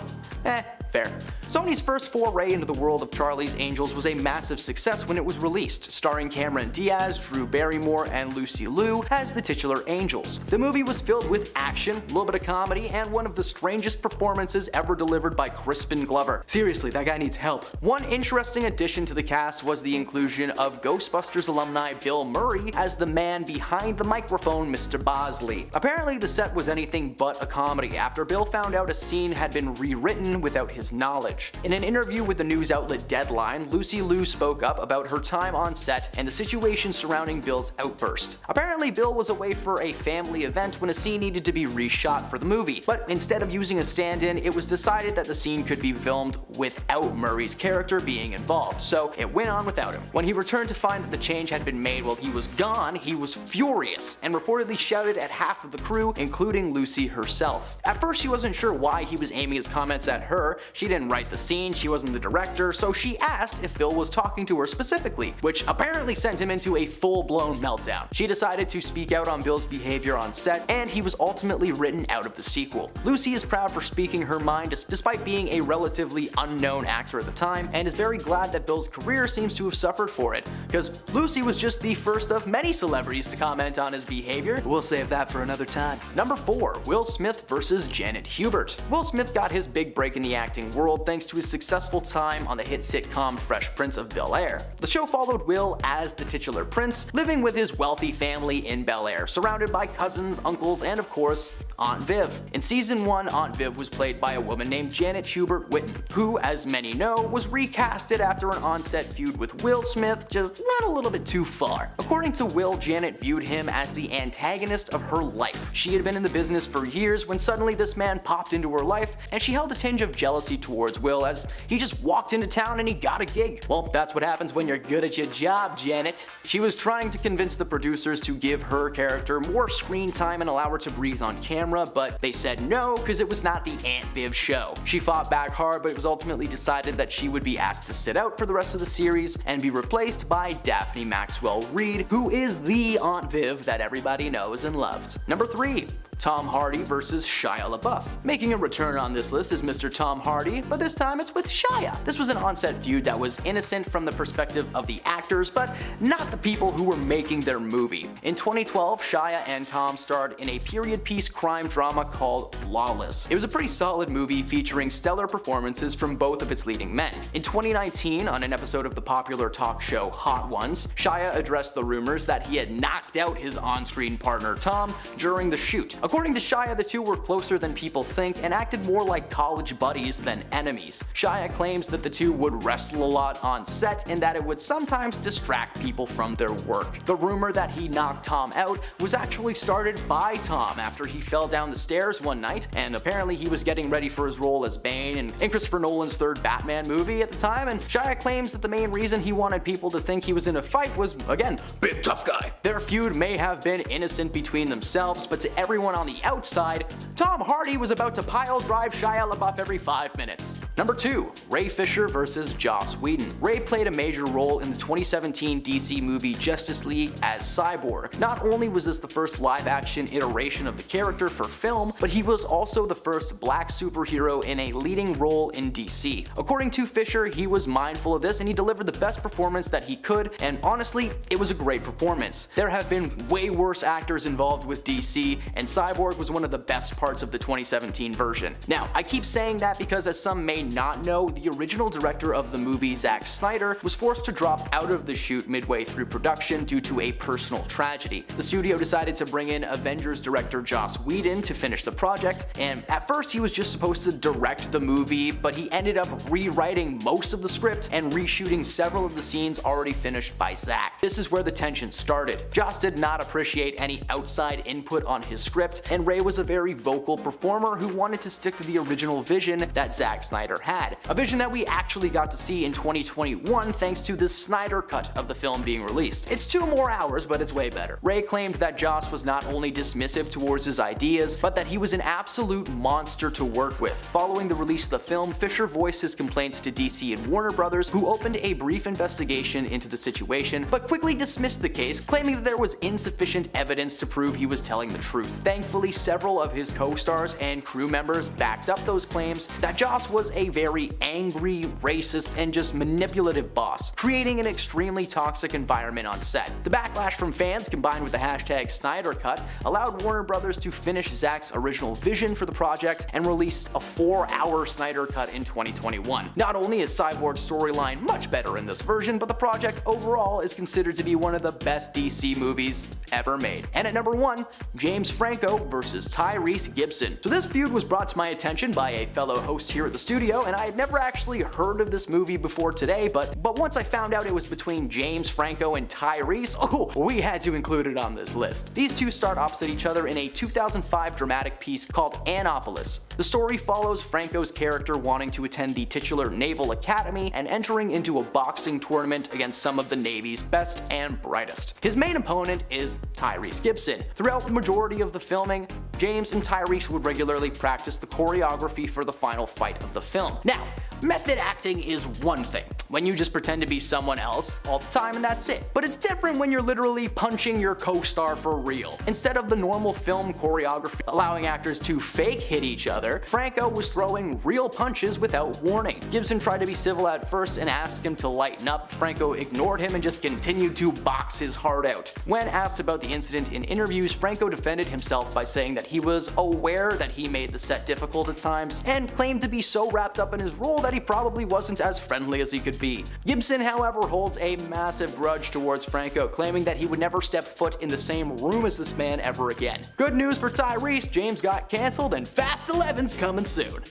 fair. Sony's first foray into the world of Charlie's Angels was a massive success when it was released, starring Cameron Diaz, Drew Barrymore, and Lucy Liu as the titular angels. The movie was filled with action, a little bit of comedy, and one of the strangest performances ever delivered by Crispin Glover. Seriously, that guy needs help. One interesting addition to the cast was the inclusion of Ghostbusters alumni Bill Murray as the man behind the microphone, Mr. Bosley. Apparently, the set was anything but a comedy after Bill found out a scene had been rewritten without his knowledge. In an interview with the news outlet Deadline, Lucy Liu spoke up about her time on set and the situation surrounding Bill's outburst. Apparently, Bill was away for a family event when a scene needed to be reshot for the movie, but instead of using a stand-in, it was decided that the scene could be filmed without Murray's character being involved, so it went on without him. When he returned to find that the change had been made while he was gone, he was furious and reportedly shouted at half of the crew, including Lucy herself. At first, she wasn't sure why he was aiming his comments at her. She didn't write the scene, she wasn't the director, so she asked if Bill was talking to her specifically, which apparently sent him into a full-blown meltdown. She decided to speak out on Bill's behavior on set, and he was ultimately written out of the sequel. Lucy is proud for speaking her mind despite being a relatively unknown actor at the time, and is very glad that Bill's career seems to have suffered for it, because Lucy was just the first of many celebrities to comment on his behavior. We'll save that for another time. Number 4. Will Smith versus Janet Hubert. Will Smith got his big break in the acting world thanks to his successful time on the hit sitcom Fresh Prince of Bel-Air. The show followed Will as the titular prince, living with his wealthy family in Bel-Air, surrounded by cousins, uncles, and of course, Aunt Viv. In season 1, Aunt Viv was played by a woman named Janet Hubert Whitten, who, as many know, was recasted after an on-set feud with Will Smith just went a little bit too far. According to Will, Janet viewed him as the antagonist of her life. She had been in the business for years when suddenly this man popped into her life, and she held a tinge of jealousy towards Will as he just walked into town and he got a gig. Well, that's what happens when you're good at your job, Janet. She was trying to convince the producers to give her character more screen time and allow her to breathe on camera, but they said no because it was not the Aunt Viv show. She fought back hard, but it was ultimately decided that she would be asked to sit out for the rest of the series and be replaced by Daphne Maxwell Reid, who is the Aunt Viv that everybody knows and loves. Number 3. Tom Hardy versus Shia LaBeouf. Making a return on this list is Mr. Tom Hardy, but this time it's with Shia. This was an on-set feud that was innocent from the perspective of the actors, but not the people who were making their movie. In 2012, Shia and Tom starred in a period piece crime drama called Lawless. It was a pretty solid movie featuring stellar performances from both of its leading men. In 2019, on an episode of the popular talk show Hot Ones, Shia addressed the rumors that he had knocked out his on-screen partner Tom during the shoot. According to Shia, the two were closer than people think and acted more like college buddies than enemies. Shia claims that the two would wrestle a lot on set and that it would sometimes distract people from their work. The rumor that he knocked Tom out was actually started by Tom after he fell down the stairs one night, and apparently he was getting ready for his role as Bane in Christopher Nolan's third Batman movie at the time, and Shia claims that the main reason he wanted people to think he was in a fight was, again, big tough guy. Their feud may have been innocent between themselves, but to everyone on the outside, Tom Hardy was about to pile drive Shia LaBeouf every 5 minutes. Number 2. Ray Fisher versus Joss Whedon. Ray played a major role in the 2017 DC movie Justice League as Cyborg. Not only was this the first live-action iteration of the character for film, but he was also the first black superhero in a leading role in DC. According to Fisher, he was mindful of this and he delivered the best performance that he could, and honestly, it was a great performance. There have been way worse actors involved with DC, and Cyborg was one of the best parts of the 2017 version. Now, I keep saying that because, as some may not know, the original director of the movie, Zack Snyder, was forced to drop out of the shoot midway through production due to a personal tragedy. The studio decided to bring in Avengers director Joss Whedon to finish the project, and at first he was just supposed to direct the movie, but he ended up rewriting most of the script and reshooting several of the scenes already finished by Zack. This is where the tension started. Joss did not appreciate any outside input on his script, and Ray was a very vocal performer who wanted to stick to the original vision that Zack Snyder had. A vision that we actually got to see in 2021 thanks to the Snyder cut of the film being released. It's 2 more hours, but it's way better. Ray claimed that Joss was not only dismissive towards his ideas, but that he was an absolute monster to work with. Following the release of the film, Fisher voiced his complaints to DC and Warner Brothers, who opened a brief investigation into the situation, but quickly dismissed the case, claiming that there was insufficient evidence to prove he was telling the truth. Thankfully, several of his co-stars and crew members backed up those claims that Joss was a very angry, racist, and just manipulative boss, creating an extremely toxic environment on set. The backlash from fans, combined with the hashtag Snyder Cut, allowed Warner Brothers to finish Zack's original vision for the project and released a 4-hour Snyder Cut in 2021. Not only is Cyborg's storyline much better in this version, but the project overall is considered to be one of the best DC movies ever made. And at number 1, James Franco versus Tyrese Gibson. So this feud was brought to my attention by a fellow host here at the studio, and I had never actually heard of this movie before today, but once I found out it was between James Franco and Tyrese, we had to include it on this list. These two start opposite each other in a 2005 dramatic piece called Annapolis. The story follows Franco's character wanting to attend the titular Naval Academy and entering into a boxing tournament against some of the Navy's best and brightest. His main opponent is Tyrese Gibson. Throughout the majority of the filming, James and Tyrese would regularly practice the choreography for the final fight of the film. Now, method acting is one thing, when you just pretend to be someone else all the time and that's it. But it's different when you're literally punching your co-star for real. Instead of the normal film choreography allowing actors to fake hit each other, Franco was throwing real punches without warning. Gibson tried to be civil at first and asked him to lighten up. Franco ignored him and just continued to box his heart out. When asked about the incident in interviews, Franco defended himself by saying that he was aware that he made the set difficult at times and claimed to be so wrapped up in his role that he probably wasn't as friendly as he could be. Gibson, however, holds a massive grudge towards Franco, claiming that he would never step foot in the same room as this man ever again. Good news for Tyrese, James got cancelled and Fast 11's coming soon.